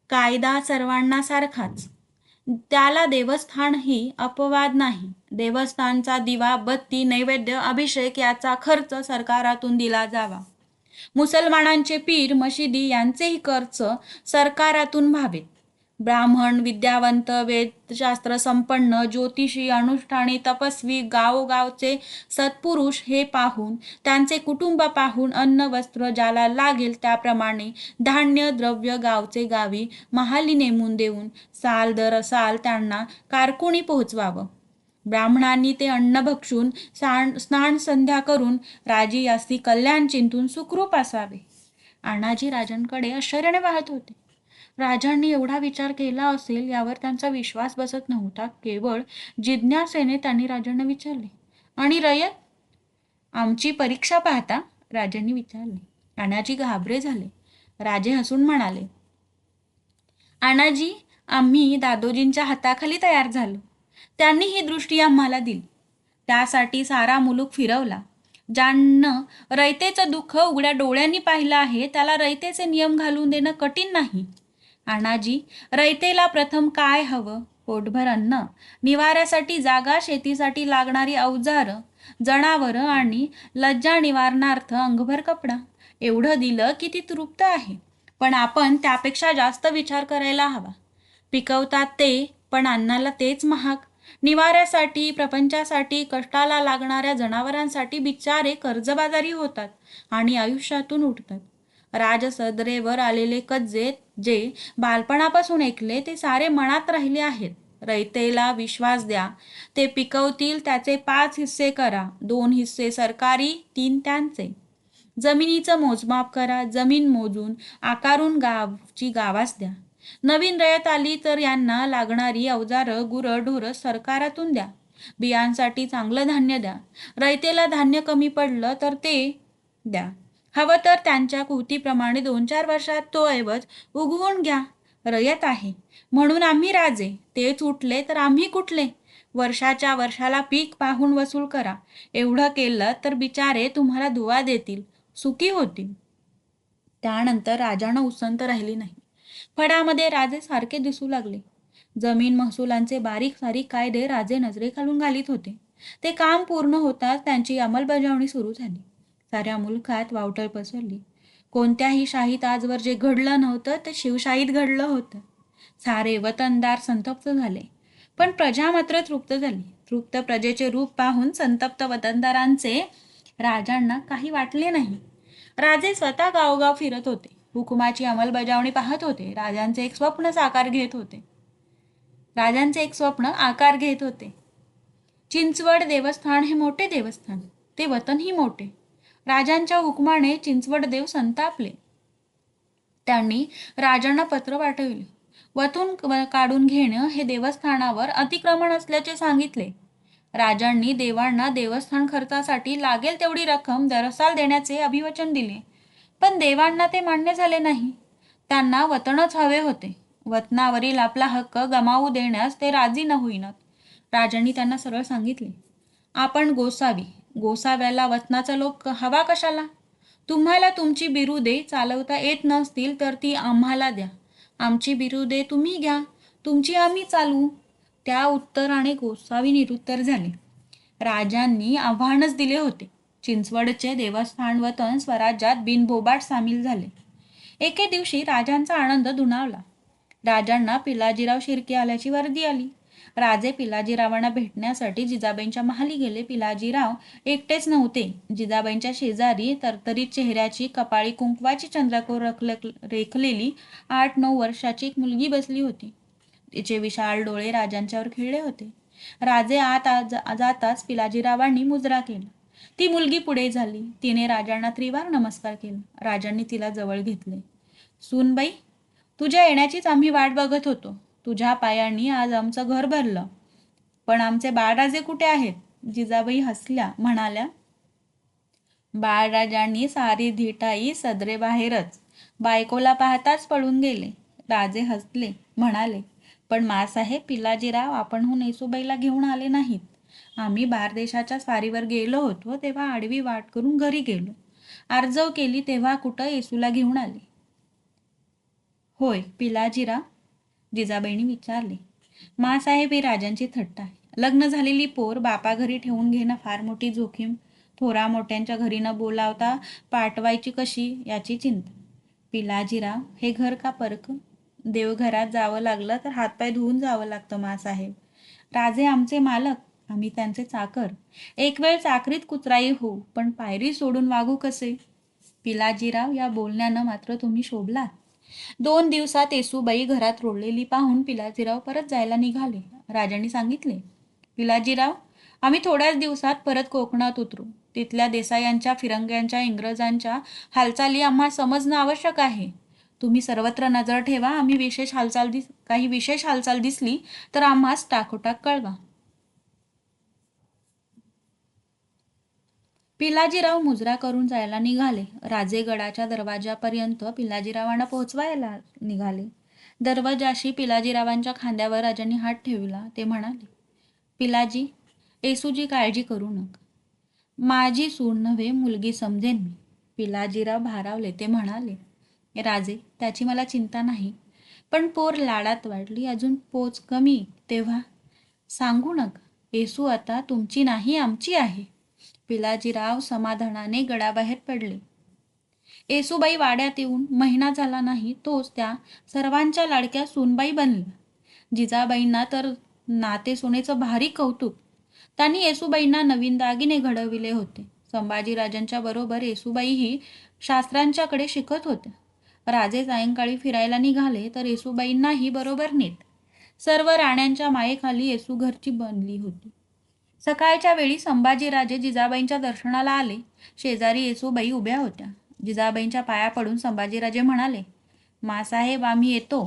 कायदा सर्वांना सारखाच. त्याला देवस्थान ही अपवाद नाही. देवस्थानचा दिवा, बत्ती, नैवेद्य, अभिषेक याचा खर्च सरकारातून दिला जावा. मुसलमानांचे पीर मशिदी यांचेही खर्च सरकारातून व्हावेत. ब्राह्मण, विद्यावंत, वेदशास्त्र संपन्न, ज्योतिषी, अनुष्ठानी, तपस्वी, गावोगावचे सत्पुरुष हे पाहून, त्यांचे कुटुंब पाहून अन्न वस्त्र ज्याला लागेल त्याप्रमाणे धान्य द्रव्य गावचे गावी महाली नेमून देऊन साल दर साल त्यांना कारकुनी पोहोचवावं. ब्राह्मणांनी ते अन्न भक्षून स्नान संध्या करून राजी कल्याण चिंतून सुखरूप असावे. अण्णाजी राजांकडे आश्चर्याने पाहत होते. राजांनी एवढा विचार केला असेल यावर त्यांचा विश्वास बसत नव्हता. केवळ जिज्ञासेने त्यांनी राजांना विचारले, आणि रयत? आमची परीक्षा पाहता? राजांनी विचारले. अण्णाजी घाबरे झाले. राजे हसून म्हणाले, अण्णाजी, आम्ही दादोजींच्या हाताखाली तयार झालो. त्यांनी ही दृष्टी आम्हाला दिली. त्यासाठी सारा मुलूक फिरवला. ज्यानं रयतेचं दुःख उघड्या डोळ्यांनी पाहिलं आहे त्याला रयतेचे नियम घालून देणं कठीण नाही. अण्णाजी, रयतेला प्रथम काय हवं? पोटभर अन्न, निवाऱ्यासाठी जागा, शेतीसाठी लागणारी अवजारं, जनावरं आणि लज्जा निवारणार्थ अंगभर कपडा. एवढं दिलं की ती तृप्त आहे. पण आपण त्यापेक्षा जास्त विचार करायला हवा. पिकवतात ते, पण अन्नाला तेच महाग. निवाऱ्यासाठी, प्रपंचासाठी, कष्टाला लागणाऱ्या जनावरांसाठी बिचारे कर्जबाजारी होतात आणि आयुष्यातून उठतात. राजसदरेवर आलेले कज्जे जे बालपणापासून ऐकले ते सारे मनात राहिले आहेत. रयतेला विश्वास द्या. ते पिकवतील त्याचे 5 हिस्से करा. 2 हिस्से सरकारी, 3 त्यांचे. जमिनीचं मोजमाप करा. जमीन मोजून आकारून गावची गावास द्या. नवीन रयत आली तर यांना लागणारी अवजारं, गुरं ढोरं सरकारातून द्या. बियांसाठी चांगलं धान्य द्या. रयतेला धान्य कमी पडलं तर ते द्या. हवं तर त्यांच्या कुवतीप्रमाणे 2-4 वर्षात तो ऐवज उगवून घ्या. रयत आहे म्हणून आम्ही राजे. तेच उठले तर आम्ही कुठले? वर्षाच्या वर्षाला पीक पाहून वसूल करा. एवढं केलं तर बिचारे तुम्हाला दुवा देतील, सुखी होतील. त्यानंतर राजांना उसंत राहिली नाही. फडामध्ये राजे सारखे दिसू लागले. जमीन महसुलांचे बारीक सारीक कायदे राजे नजरेखालून घालीत होते. ते काम पूर्ण होताच त्यांची अंमलबजावणी सुरू झाली. साऱ्या मुलखात वावटळ पसरली. कोणत्याही शाहीत आजवर जे घडलं नव्हतं ते शिवशाहीत घडलं होतं. सारे वतनदार संतप्त झाले, पण प्रजा मात्र तृप्त झाली. तृप्त प्रजेचे रूप पाहून संतप्त वतनदारांचे राजांना काही वाटले नाही. राजे स्वतः गावोगाव फिरत होते. हुकुमाची अंमलबजावणी पाहत होते. राजांचे एक स्वप्न आकार घेत होते. चिंचवड देवस्थान हे मोठे देवस्थान. ते वतनही मोठे. राजांच्या हुकुमाने चिंचवड देव संतापले. त्यांनी राजांना पत्र पाठविले. वतून काढून घेणं हे देवस्थानावर अतिक्रमण असल्याचे सांगितले. राजांनी देवांना देवस्थान खर्चासाठी लागेल तेवढी रक्कम दरसाल देण्याचे अभिवचन दिले. पण देवांना ते मान्य झाले नाही. त्यांना वतनच हवे होते. वतनावरील आपला हक्क गमावू देण्यास ते राजी न होईनात. राजांनी त्यांना सरळ सांगितले, आपण गोसावी. गोसाव्याला वतनाचा लोक हवा कशाला? तुम्हाला तुमची बिरुदे चालवता येत नसतील तर ती आम्हाला द्या. आमची बिरुदे तुम्ही घ्या, तुमची आम्ही चालवू. त्या उत्तराने गोसावी निरुत्तर झाले. राजांनी आव्हानच दिले होते. चिंचवडचे देवस्थान वतन स्वराज्यात बिनबोबाट सामील झाले. एके दिवशी राजांचा आनंद दुणावला. राजांना पिलाजीराव शिर्के आल्याची वर्दी आली. राजे पिलाजीरावांना भेटण्यासाठी जिजाबाईंच्या महाली गेले. पिलाजीराव एकटेच नव्हते. जिजाबाईंच्या शेजारी तरतरीत चेहऱ्याची, कपाळी कुंकवाची चंद्रकोर रेखलेली 8-9 वर्षाची एक मुलगी बसली होती. तिचे विशाल डोळे राजांच्यावर खिळले होते. राजे आत जाताच पिलाजीरावांनी मुजरा केला. ती मुलगी पुढे झाली. तिने राजांना त्रिवार नमस्कार केला. राजांनी तिला जवळ घेतले. सूनबाई, तुझ्या येण्याचीच आम्ही वाट बघत होतो. तुझ्या पायांनी आज आमचं घर भरलं. पण आमचे बाळराजे कुठे आहेत? जिजाबाई हसल्या, म्हणाल्या, बाळराजांनी सारी धिटाई सदरे बाहेरच. बायकोला पाहताच पळून गेले. राजे हसले, म्हणाले, पण मासाहेब पिलाजीराव आपणहून येसूबाईला घेऊन आले नाहीत. आम्ही बारदेशाच्या स्वारीवर गेलो होतो तेव्हा आडवी वाट करून घरी गेलो. आर्जव केली तेव्हा कुठं येसूला घेऊन आले. होय पिलाजीराव? जिजाबाईंनी विचारले. मासाहेब ही राजांची थट्टा आहे. लग्न झालेली पोर बापा घरी ठेवून घेणं फार मोठी जोखीम. थोरा मोठ्यांच्या घरी न बोलावता पाठवायची कशी याची चिंता. पिलाजीराव, हे घर का परक? देवघरात जावं लागलं तर हातपाय धुवून जावं लागतं मासाहेब. राजे आमचे मालक, आम्ही त्यांचे चाकर. एक वेळ चाकरीत कुचराई होऊ, पण पायरी सोडून वागू कसे? पिलाजीराव, या बोलण्यानं मात्र तुम्ही शोभलात. 2 दिवसात येसूबाई घरात रोडलेली पाहून पिलाजीराव परत जायला निघाले. राजांनी सांगितले, पिलाजीराव, आम्ही थोड्याच दिवसात परत कोकणात उतरू. तिथल्या देसायांच्या, फिरंग्यांच्या, इंग्रजांच्या हालचाली आम्हा समजणं आवश्यक आहे. तुम्ही सर्वत्र नजर ठेवा. काही विशेष हालचाल दिसली तर आम्हास टाकोटाक कळवा. पिलाजीराव मुजरा करून जायला निघाले. राजेगडाच्या दरवाजापर्यंत पिलाजीरावांना पोहोचवायला निघाले. दरवाजाशी पिलाजीरावांच्या खांद्यावर राजांनी हात ठेवला. ते म्हणाले, पिलाजी, येसूची काळजी करू नका. माझी सून नव्हे, मुलगी समजेन मी. पिलाजीराव भारावले. ते म्हणाले, राजे, त्याची मला चिंता नाही, पण पोर लाडात वाढली, अजून पोच कमी, तेव्हा सांगू नका. येसू आता तुमची नाही, आमची आहे. पिलाजीराव समाधानाने गडाबाहेर पडले. येसूबाई वाड्यात येऊन महिना झाला नाही, तोच त्या सर्वांच्या लाडक्या सूनबाई बनल्या. जिजाबाईंना तर नातेसोनेचं भारी कौतुक. त्यांनी येसूबाईंना नवीन दागिने घडविले होते. संभाजीराजांच्या बरोबर येसूबाईही शास्त्रांच्याकडे शिकत होत्या. राजे सायंकाळी फिरायला निघाले तर येसूबाईंनाही बरोबर नेत. सर्व राण्यांच्या मायेखाली येसू घरची बनली होती. सकाळच्या वेळी संभाजीराजे जिजाबाईंच्या दर्शनाला आले. शेजारी येसूबाई उभ्या होत्या. जिजाबाईंच्या पाया पडून संभाजीराजे म्हणाले, मासाहेब, आम्ही येतो.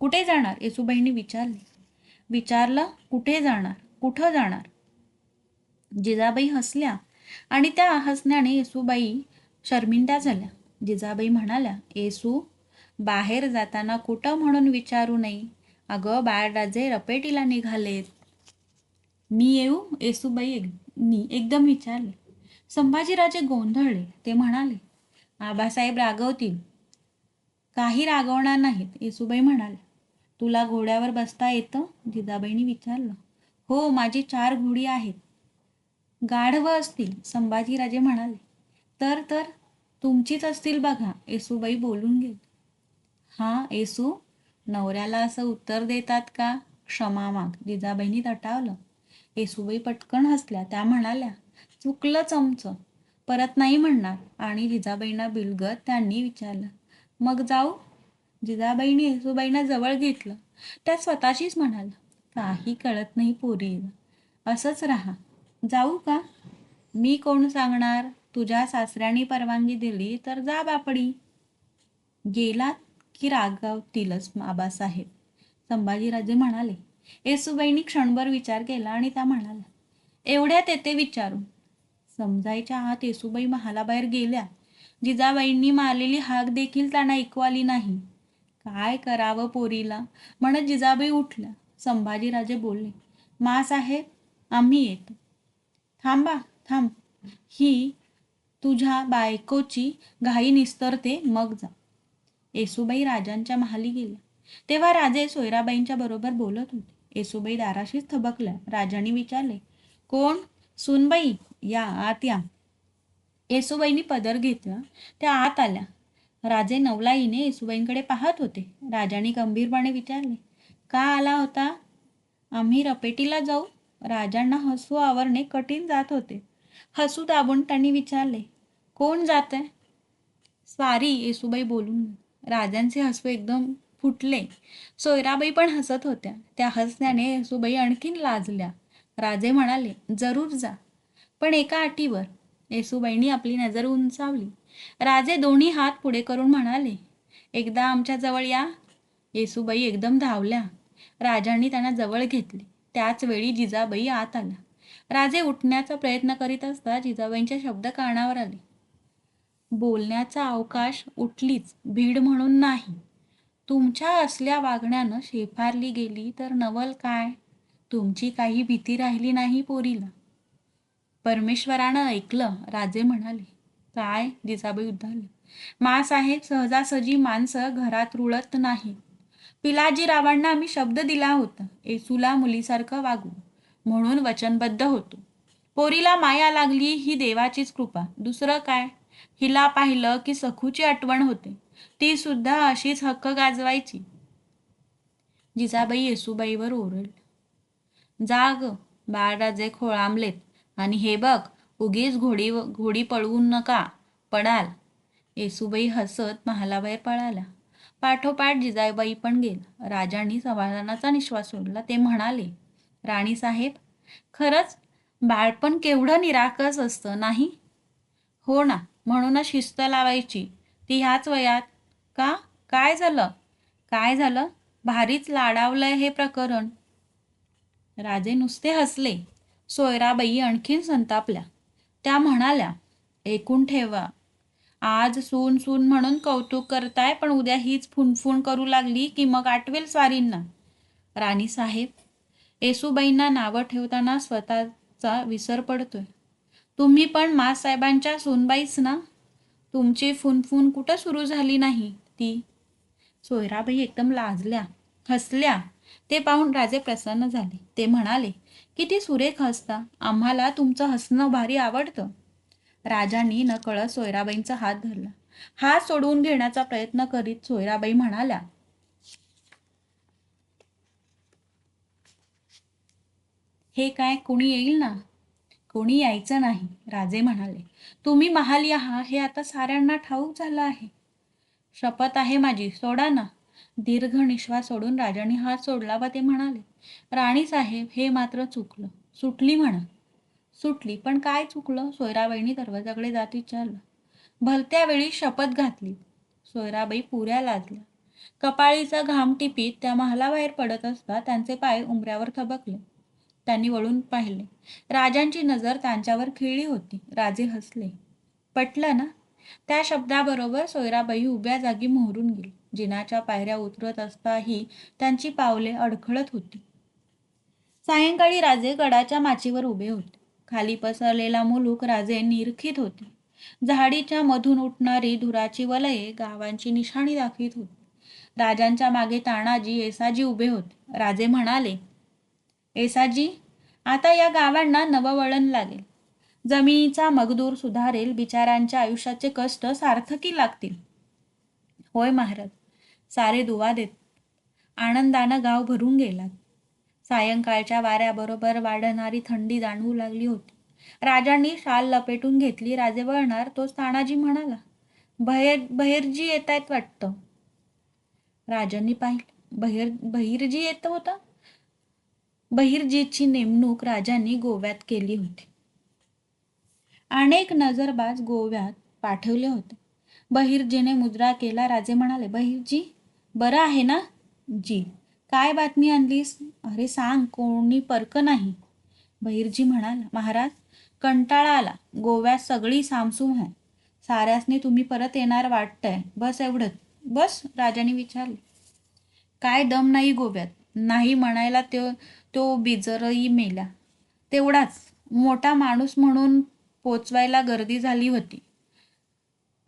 कुठे जाणार? येसूबाईंनी विचारले. विचारलं, कुठे जाणार? कुठं जाणार? जिजाबाई हसल्या आणि त्या हसण्याने येसूबाई शर्मिंदा झाल्या. जिजाबाई म्हणाल्या, येसू, बाहेर जाताना कुठं म्हणून विचारू नये. अगं बाळराजे रपेटीला निघालेत. मी येऊ? येसूबाईंनी एकदम विचारले. संभाजीराजे गोंधळले. ते म्हणाले, आबासाहेब रागवतील. काही रागवणार नाहीत. येसूबाई म्हणाल्या, तुला घोड्यावर बसता येतं? जिजाबाईंनी विचारलं. हो, माझी 4 घोडी आहेत. गाढव असतील? संभाजीराजे म्हणाले. तर तुमचीच असतील बघा. येसूबाई बोलून गेली. हा, येसू, नवऱ्याला असं उत्तर देतात का? क्षमा माग. जिजाबाईंनी तटावलं. येसूबाई पटकन हसल्या. त्या म्हणाल्या, चुकलंच आमचं, परत नाही म्हणणार. आणि जिजाबाईंना बिलगत त्यांनी विचारलं, मग जाऊ? जिजाबाईंनी येसूबाईंना जवळ घेतलं. त्या स्वतःशीच म्हणाल्या, काही कळत नाही पोरीला, असंच राहा. जाऊ का? मी कोण सांगणार? तुझ्या सासऱ्याने परवानगी दिली तर जा बापडी. गेलात की रागावतीलच आबासाहेब. संभाजीराजे म्हणाले. येसूबाईंनी क्षणभर विचार केला आणि त्या म्हणाल्या, एवढ्यात येते विचारून. समजायच्या आत येसूबाई महालाबाहेर गेल्या. जिजाबाईंनी मारलेली हाक देखील त्यांना ऐकू आली नाही. काय करावं पोरीला म्हणत जिजाबाई उठल्या. संभाजीराजे बोलले, मासाहेब, आम्ही येतो. थांब, ही तुझ्या बायकोची घाई निस्तरते, मग जा. येसूबाई राजांच्या महाली गेल्या. तेव्हा राजे सोयराबाईंच्या बरोबर बोलत होते. येसूबाई दाराशीच थबकल्या. राजांनी विचारले, कोण? सूनबाई, या आत या. येसूबाईंनी पदर घेतला. त्या आत आल्या. राजे नवलाईने येसूबाईंकडे पाहत होते. राजांनी गंभीरपणे विचारले, का आला होता? आम्ही रपेटीला जाऊ. राजांना हसू आवरणे कठीण जात होते. हसू दाबून त्यांनी विचारले, कोण जातंय? स्वारी. येसूबाई बोलून. राजांचे हसू एकदम फुटले. सोयराबाई पण हसत होत्या. त्या हसण्याने येसूबाई आणखीन लाजल्या. राजे म्हणाले, जरूर जा, पण एका अटीवर. येसूबाईंनी आपली नजर उंचावली. राजे दोन्ही हात पुढे करून म्हणाले, एकदा आमच्या जवळ या. येसूबाई एकदम धावल्या. राजांनी त्यांना जवळ घेतले. त्याच वेळी जिजाबाई आत आल्या. राजे उठण्याचा प्रयत्न करीत असता जिजाबाईंचे शब्द कानावर आले. बोलण्याचा अवकाश उठलीच, भीड म्हणून नाही. तुमच्या असल्या वागण्यानं शेफारली गेली तर नवल काय? तुमची काही भीती राहिली नाही पोरीला. परमेश्वरानं ऐकलं. राजे म्हणाले. काय? जिजाबाई उद्गारल्या. मासाहेब, सहजासहजी माणसं घरात रुळत नाहीत. पिलाजीरावांना आम्ही शब्द दिला होता, येसूला मुलीसारखं वागू म्हणून वचनबद्ध होतो. पोरीला माया लागली ही देवाचीच कृपा, दुसरं काय. हिला पाहिलं की सखूची आठवण होते. ती सुद्धा अशीच हक्क गाजवायची. जिजाबाई येसूबाईवर ओरडली, जाग, बाळराजे खोळांबलेत. आणि हे बघ, उगीच घोडी पळवू नका, पडाल. येसूबाई हसत महालाबाहेर पळाल्या. पाठोपाठ जिजाबाई पण गेल्या. राजांनी समाधानाचा निश्वास सोडला. ते म्हणाले, राणीसाहेब, खरंच बाळपण केवढं निराकस असतं नाही. हो ना, म्हणूनच शिस्त लावायची, ती ह्याच वयात. का, काय झालं? काय झालं? भारीच लाडावलंय हे प्रकरण. राजे नुसते हसले. सोयराबाई आणखीन संतापल्या. त्या म्हणाल्या, ऐकून ठेवा, आज सून सून म्हणून कौतुक करताय, पण उद्या हीच फुनफुन करू लागली की मग आठवेल स्वारींना. राणीसाहेब, येसूबाईंना नावं ठेवताना स्वतःचा विसर पडतोय. तुम्ही पण मासाहेबांच्या सूनबाईच ना. तुमची फुनफुन कुठं सुरू झाली नाही ती. सोयराबाई एकदम लाजल्या, हसल्या. ते पाहून राजे प्रसन्न झाले. ते म्हणाले, किती सुरेख हसता, आम्हाला तुमचं हसणं भारी आवडतं. राजांनी नकळत सोयराबाईंचा हात धरला. हात सोडवून घेण्याचा प्रयत्न करीत सोयराबाई म्हणाल्या, हे काय, कोणी येईल ना. कोणी यायचं नाही, राजे म्हणाले. तुम्ही महाली आहात हे आता साऱ्यांना ठाऊक झालं आहे. शपथ आहे माझी, सोडा ना. दीर्घ निश्वास सोडून राजांनी हात सोडला व ते म्हणाले, राणीसाहेब, हे मात्र चुकलं. सुटली म्हणा. सुटली, पण काय चुकलं? सोयराबाईंनी दरवाजाकडे जात विचारलं. भलत्या वेळी शपथ घातली. सोयराबाई पुऱ्या लाजल्या. कपाळीचा घाम टिपीत त्या महालाबाहेर पडत असता त्यांचे पाय उंबऱ्यावर थबकले. त्यांनी वळून पाहिले. राजांची नजर त्यांच्यावर खिळली होती. राजे हसले. पटलं ना. त्या शब्दाबरोबर सोयराबाई उभ्या जागी मोहरून गेली. जिनाच्या पायऱ्या उतरत असताही त्यांची पावले अडखळत होती. सायंकाळी राजे गडाच्या माचीवर उभे होते. खाली पसरलेला मुलूक राजे निरखित होते. झाडीच्या मधून उठणारी धुराची वलये गावांची निशाणी दाखवित होती. राजांच्या मागे तानाजी, येसाजी उभे होते. राजे म्हणाले, येसाजी, आता या गावांना नवं वळण लागेल. जमिनीचा मगदूर सुधारेल, बिचाऱ्यांच्या आयुष्याचे कष्ट सार्थकी लागतील. होय महाराज, सारे दुवा देत. आनंदानं गाव भरून गेलात. सायंकाळच्या वाऱ्याबरोबर वाढणारी थंडी जाणवू लागली होती. राजांनी शाल लपेटून घेतली. राजे वळणार तोच तानाजी म्हणाला, बहिर्जी येत आहेत वाटतं. राजांनी पाहिलं. बहिर्जी येत होता. बहिर्जीची नेमणूक राजांनी गोव्यात केली होती. अनेक नजरबाज गोव्यात पाठवले होते. बहिर्जीने मुजरा केला. राजे म्हणाले, बहिर्जी, बरं आहे ना. जी. काय बातमी आणलीस? अरे सांग, कोणी परक नाही. बहिर्जी म्हणाला, महाराज, कंटाळा आला. गोव्यात सगळी सामसूम आहे. साऱ्यासने तुम्ही परत येणार वाटतंय. बस एवढंच. बस? राजाने विचारले. काय दम नाही गोव्यात. नाही म्हणायला तो बिजरही मेला. तेवढाच. मोठा माणूस म्हणून पोचवायला गर्दी झाली होती.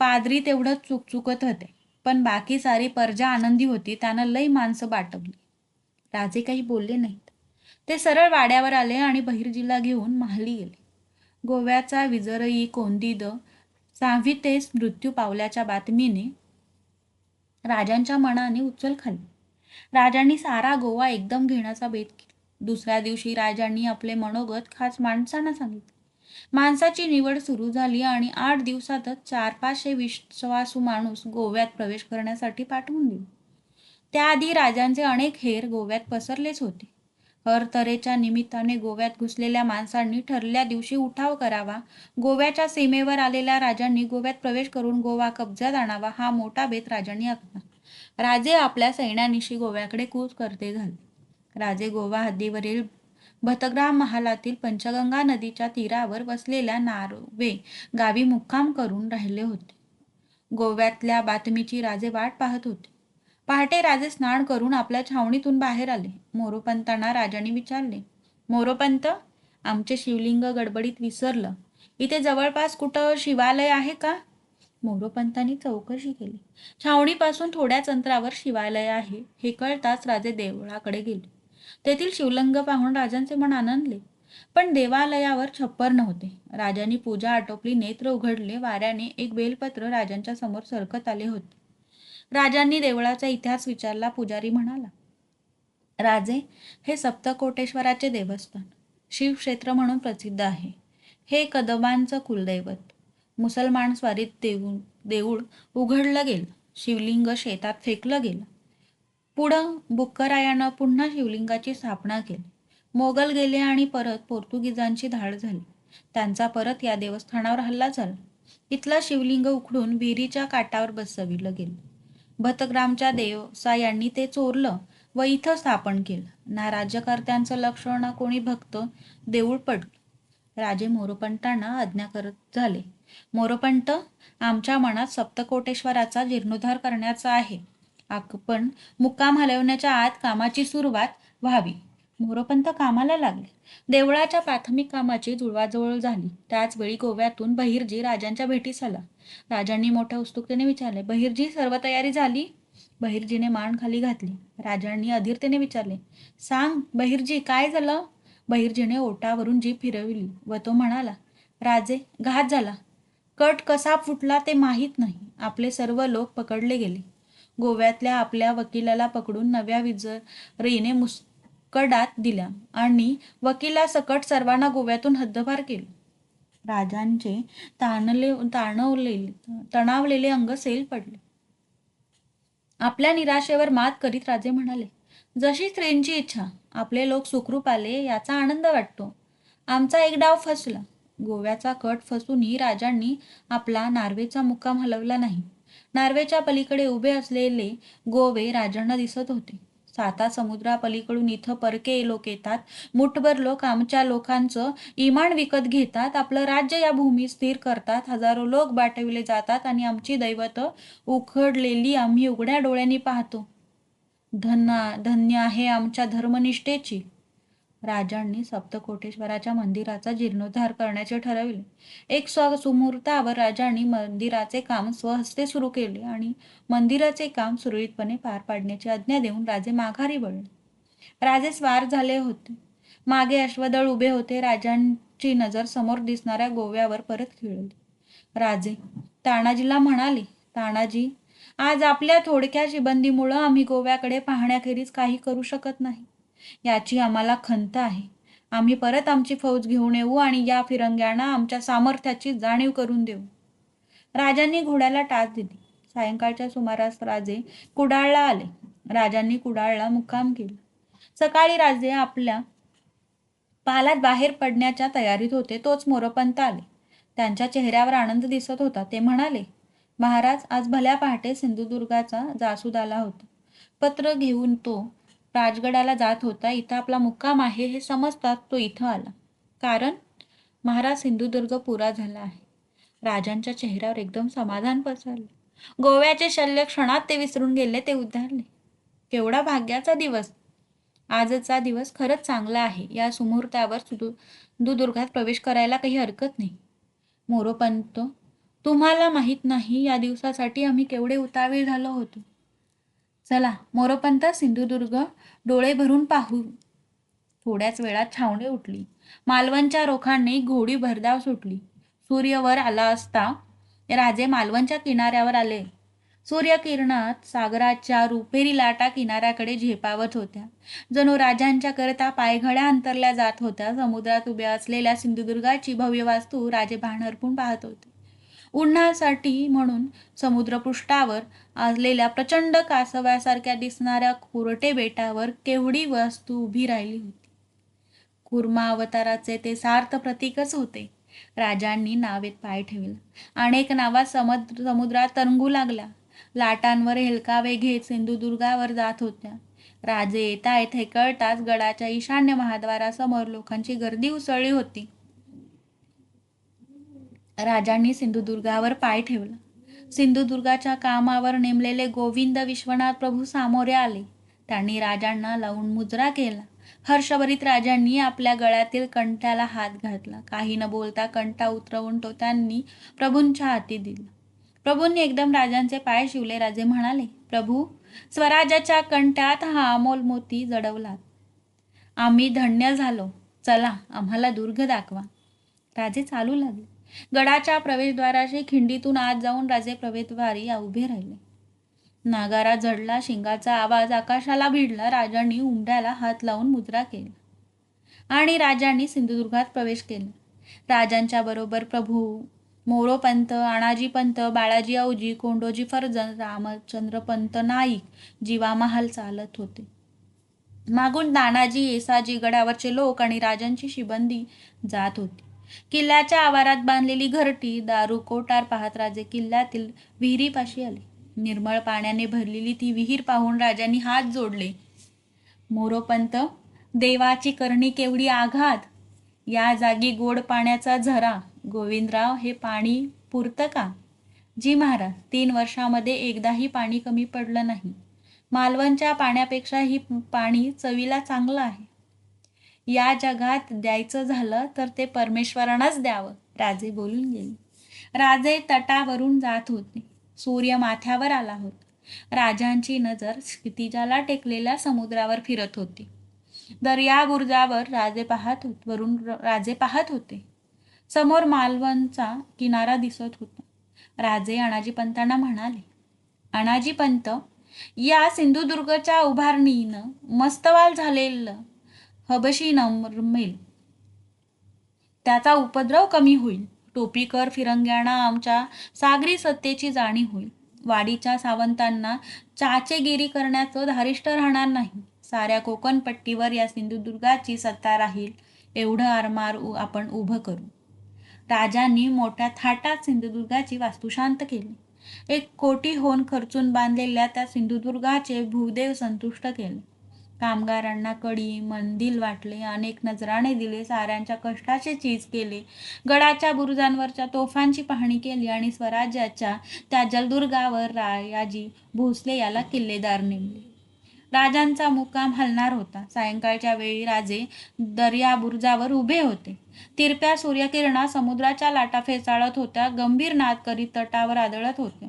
पादरी तेवढंच चुकचुकत होते. पण बाकी सारी प्रजा आनंदी होती. त्यानं लई माणसं बाटवली. राजे काही बोलले नाहीत. ते सरळ वाड्यावर आले आणि बहिर्जीला घेऊन महाली गेले. गोव्याचा विजरई कोंदीद सांवितेस मृत्यू पावल्याच्या बातमीने राजांच्या मनाने उचल खाल्ली. राजांनी सारा गोवा एकदम घेण्याचा बेत केला. दुसऱ्या दिवशी राजांनी आपले मनोगत खास माणसांना सांगितले. माणसाची निवड सुरू झाली आणि 8 दिवसातच 400-500 विश्वासू माणूस गोव्यात प्रवेश करण्यासाठी पाठवून दिले. त्याआधी राजांचे अनेक हेर गोव्यात पसरलेच होते. हर तऱ्हेच्या निमित्ताने गोव्यात घुसलेल्या माणसांनी ठरल्या दिवशी उठाव करावा. गोव्याच्या सीमेवर आलेल्या राजांनी गोव्यात प्रवेश करून गोवा कब्जात आणावा, हा मोठा बेत राजांनी आखला. राजे आपल्या सैन्यानिशी गोव्याकडे कूच करते झाले. राजे गोवा हद्दीवरील भतग्राम महालातील पंचगंगा नदीच्या तीरावर बसलेल्या नार्वे गावी मुक्काम करून राहिले होते. गोव्यातल्या बातमीची राजे वाट पाहत होते. पहाटे राजे स्नान करून आपल्या छावणीतून बाहेर आले. मोरोपंतांना राजांनी विचारले, मोरोपंत, आमचे शिवलिंग गडबडीत विसरलं. इथे जवळपास कुठं शिवालय आहे का? मोरोपंतांनी चौकशी केली. छावणीपासून थोड्याच अंतरावर शिवालय आहे. हे कळताच राजे देवळाकडे गेले. तेथील शिवलिंग पाहून राजांचे मन आनंदले. पण देवालयावर छप्पर नव्हते. राजांनी पूजा आटोपली, नेत्र उघडले. वाऱ्याने एक बेलपत्र राजांच्या समोर सरकत आले होते. राजांनी देवळाचा इतिहास विचारला. पुजारी म्हणाला, राजे, हे सप्तकोटेश्वराचे देवस्थान शिवक्षेत्र म्हणून प्रसिद्ध आहे. हे कदंबांचं कुलदैवत. मुसलमान स्वारीत देऊळ उघडलं गेलं. शिवलिंग शेतात फेकलं गेलं. पुढं बुक्करायानं पुन्हा शिवलिंगाची स्थापना केली. मोगल गेले आणि परत पोर्तुगीजांची धाड झाली. त्यांचा परत या देवस्थानावर हल्ला झाला. इथलं शिवलिंग उखडून विहिरीच्या काठावर बसविलं गेलं. भतग्रामच्या देवसायांनी ते चोरलं व इथं स्थापन केलं. ना राज्यकर्त्यांचं लक्ष ना कोणी भक्त. देऊळ पडलं. राजे मोरोपंतांना आज्ञा करत झाले, मोरोपंत, आमच्या मनात सप्तकोटेश्वराचा जीर्णोद्धार करण्याचा आहे. आपण मुक्काम हलवण्याच्या आत कामाची सुरुवात व्हावी. मोरोपंत कामाला लागले. देवळाच्या प्राथमिक कामाची जुळवाजुळव झाली. त्याच वेळी गोव्यातून बहिर्जी राजांच्या भेटीस आला. राजांनी मोठ्या उत्सुकतेने विचारले, बहिर्जी, सर्व तयारी झाली? बहिर्जीने मान खाली घातली. राजांनी अधीरतेने विचारले, सांग बहिर्जी, काय झालं? बहिर्जीने ओटावरून जीभ फिरवली व तो म्हणाला, राजे, घात झाला. कट कसा फुटला ते माहीत नाही. आपले सर्व लोक पकडले गेले. गोव्यातल्या आपल्या वकिलाला पकडून नव्या विजरीने मुस्कडात दिल्या आणि वकिलासकट सर्वांना गोव्यातून हद्दपार केले. राजांचे तणावलेले अंग सैल पडले. आपल्या निराशेवर मात करीत राजे म्हणाले, जशी स्त्रींची इच्छा. आपले लोक सुखरूप आले याचा आनंद वाटतो. आमचा एक डाव फसला. गोव्याचा कट फसूनही राजांनी आपला नार्वेचा मुक्काम हलवला नाही. नार्वेच्या पलीकडे उभे असलेले गोवे राजांना दिसत होते. 7 समुद्रापलीकडून इथं परके लोक येतात. मुठभर लोक आमच्या लोकांचं इमान विकत घेतात. आपलं राज्य या भूमीत स्थिर करतात. हजारो लोक बाटविले जातात आणि आमची दैवत उखडलेली आम्ही उघड्या डोळ्यांनी पाहतो. धन्य आहे आमच्या धर्मनिष्ठेची. राजांनी सप्तकोटेश्वराच्या मंदिराचा जीर्णोद्धार करण्याचे ठरविले. एक सुमुहूर्तावर राजांनी मंदिराचे काम स्वहस्ते सुरू केले आणि मंदिराचे काम सुरळीतपणे पार पाडण्याची आज्ञा देऊन राजे माघारी वळले. राजे स्वार झाले होते. मागे अश्वदळ उभे होते. राजांची नजर समोर दिसणाऱ्या गोव्यावर परत खिळली. राजे तानाजीला म्हणाले, तानाजी, आज आपल्या थोडक्या शिबंदीमुळं आम्ही गोव्याकडे पाहण्याखेरीज काही करू शकत नाही. याची आम्हाला खंत आहे. आम्ही परत आमची फौज घेऊन येऊ आणि या फिरंग्यांना आमच्या सामर्थ्याची जाणीव करून देऊ. राजांनी घोड्याला टाच दिली. सायंकाळच्या सुमारास राजे कुडाळला आले. राजांनी कुडाळला मुक्काम केला. सकाळी राजे आपल्या पालात बाहेर पडण्याच्या तयारीत होते. तोच मोरोपंत आले. त्यांच्या चेहऱ्यावर आनंद दिसत होता. ते म्हणाले, महाराज, आज भल्या पहाटे सिंधुदुर्गाचा जासूद आला होता. पत्र घेऊन तो राजगडाला जात होता. इथं आपला मुक्काम आहे हे समजतात तो इथं आला. कारण महाराज, सिंधुदुर्ग पुरा झाला आहे. राजांच्या चेहऱ्यावर एकदम समाधान पसरले. गोव्याचे शल्य क्षणात ते विसरून गेले. ते उद्गारले, केवढा भाग्याचा दिवस. आजचा दिवस खरंच चांगला आहे. या सुमुहूर्तावर सिंधुदुर्गात प्रवेश करायला काही हरकत नाही. मोरोपंत, तुम्हाला माहीत नाही या दिवसासाठी आम्ही केवढे उतावीळ झालो होतो. चला मोरोपंत, सिंधुदुर्ग डोळे भरून पाहू. थोड्याच वेळात छावणी उठली. मालवणच्या रोखांनी घोडी भरधाव सुटली. सूर्य वर आला असता राजे मालवणच्या किनाऱ्यावर आले. सूर्यकिरणात सागराच्या रुपेरी लाटा किनाऱ्याकडे झेपावत होत्या. जणू राजांच्या करता पायघड्या अंतरल्या जात होत्या. समुद्रात उभ्या असलेल्या सिंधुदुर्गाची भव्य वास्तू राजे भान हरपून पाहत होते. उन्हासाठी म्हणून समुद्रपृष्ठावर असलेल्या प्रचंड कासव्यासारख्या दिसणाऱ्या कुरटे बेटावर केवढी वास्तू उभी राहिली होती. कुर्मा अवताराचे ते सार्थ प्रतीकच होते. राजांनी नावेत पाय ठेवला. अनेक नावा समुद्रात तरंगू लागल्या. लाटांवर हेलकावे घेत सिंधुदुर्गावर जात होत्या. राजे येतायत हे कळताच गडाच्या ईशान्य महाद्वारासमोर लोकांची गर्दी उसळली होती. राजांनी सिंधुदुर्गावर पाय ठेवला. सिंधुदुर्गाच्या कामावर नेमलेले गोविंद विश्वनाथ प्रभू सामोरे आले. त्यांनी राजांना लावून मुजरा केला. हर्षभरीत राजांनी आपल्या गळ्यातील कंठ्याला हात घातला. काही न बोलता कंठा उतरवून तो त्यांनी प्रभूंच्या हाती दिला. प्रभूंनी एकदम राजांचे पाय शिवले. राजे म्हणाले, प्रभू, स्वराज्याच्या कंठ्यात हा अमोल मोती जडवलात. आम्ही धन्य झालो. चला आम्हाला दुर्ग दाखवा. राजे चालू लागले. गडाच्या प्रवेशद्वाराशी खिंडीतून आत जाऊन राजे प्रवेशद्वारी उभे राहिले. नागारा झडला, शिंगाचा आवाज आकाशाला भिडला. राजांनी उंबऱ्याला हात लावून मुद्रा केली आणि राजांनी सिंधुदुर्गात प्रवेश केला. राजांच्या बरोबर प्रभू मोरोपंत, आणाजीपंत, बाळाजी औजी, कोंडोजी फर्जंद, रामचंद्र पंत नाईक, जीवा महाल चालत होते. मागून तानाजी, येसाजी, गडावरचे लोक आणि राजांची शिबंदी जात होती. किल्ल्याच्या आवारात बांधलेली घरटी, दारू कोटार पाहत राजे किल्ल्यातील विहिरीपाशी आले. निर्मळ पाण्याने भरलेली ती विहीर पाहून राजांनी हात जोडले. मोरोपंत, देवाची करणी केवढी आघात. या जागी गोड पाण्याचा झरा. गोविंदराव, हे पाणी पुरतं का? जी महाराज, 3 वर्षामध्ये एकदाही पाणी कमी पडलं नाही. मालवणच्या पाण्यापेक्षा ही पाणी चवीला चांगलं आहे. या जगात द्यायचं झालं तर ते परमेश्वरानंच द्यावं. राजे बोलून गेले. राजे तटावरून जात होते. सूर्य माथ्यावर आला होता. राजांची नजर क्षितिजाला टेकलेल्या समुद्रावर फिरत होती. दर्या बुरुजावर राजे पाहत होते. समोर मालवणचा किनारा दिसत होता. राजे अनाजीपंतांना म्हणाले, अनाजीपंत, या सिंधुदुर्गच्या उभारणीनं मस्तवाल झालेलं हबशी नरमेल. त्याचा उपद्रव कमी होईल. टोपीकर फिरंग्यांना आमच्या सागरी सत्तेची जाणीव होईल. वाडीच्या सावंतांना चाचेगिरी करण्याचं धारिष्ट राहणार नाही. साऱ्या कोकणपट्टीवर या सिंधुदुर्गाची सत्ता राहील. एवढं आरमार आपण उभं करू. राजांनी मोठ्या थाटात सिंधुदुर्गाची वास्तुशांत केली. 1 कोटी होन खर्चून बांधलेल्या त्या सिंधुदुर्गाचे भूदेव संतुष्ट केले. कामगारांना कडी मंदिल वाटले, अनेक नजराणे दिले, साऱ्यांच्या कष्टाचे चीज केले. गडाच्या बुरुजांवरच्या तोफांची पाहणी केली आणि स्वराज्याच्या त्या जलदुर्गावर रायाजी भोसले याला किल्लेदार नेमले. राजांचा मुक्काम हलणार होता. सायंकाळच्या वेळी राजे दर्या बुरुजावर उभे होते. तिरप्या सूर्यकिरणा समुद्राच्या लाटा फेसाळत होत्या, गंभीर नाद करीत तटावर आदळत होत्या.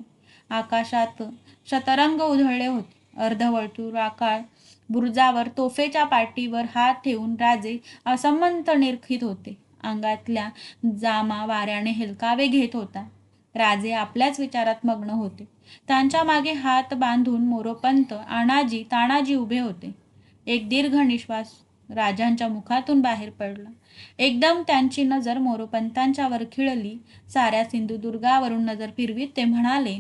आकाशात शतरंग उधळले होते. अर्धवर्तुळ आकाश बुरुजावर तोफेच्या पाठीवर हात ठेवून राजे असंमत निरखित होते. अंगातल्या जामा वाऱ्याने हेलकावे घेत होता. राजे आपल्याच विचारात मग्न होते. त्यांच्या मागे हात बांधून मोरोपंत, आणाजी, तानाजी उभे होते. एक दीर्घ निश्वास राजांच्या मुखातून बाहेर पडला. एकदम त्यांची नजर मोरोपंतांच्यावर खिळली. साऱ्या सिंधुदुर्गावरून नजर फिरवीत ते म्हणाले,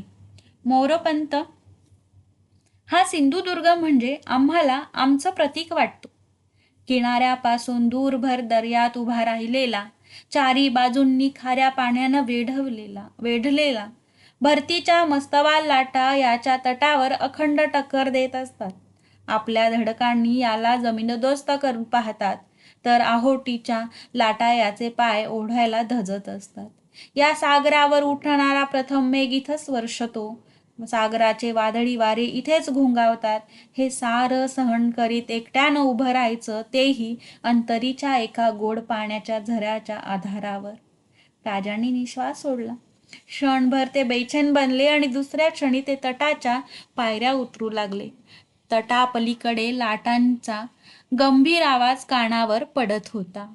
मोरोपंत, हा सिंधुदुर्ग म्हणजे आम्हाला आमचं प्रतीक वाटतो. किनाऱ्यापासून दूरभर दर्यात उभा राहिलेला, चारी बाजूंनी खाऱ्या पाण्यानं वेढलेला भरतीच्या मस्तवाल लाटा याच्या तटावर अखंड टक्कर देत असतात. आपल्या धडकांनी याला जमीनदोस्त करून पाहतात, तर आहोटीच्या लाटा याचे पाय ओढायला धजत असतात. या सागरावर उठणारा प्रथम मेघ इथंच वर्षतो. सागराचे वादळी वारे इथेच घोंगावतात. हे सारं सहन करीत एकट्यानं उभं राहायचं, तेही अंतरीच्या एका गोड पाण्याच्या झऱ्याच्या आधारावर. राजांनी निश्वास सोडला. क्षणभर ते बेचैन बनले आणि दुसऱ्या क्षणी ते तटाच्या पायऱ्या उतरू लागले. तटापलीकडे लाटांचा गंभीर आवाज कानावर पडत होता.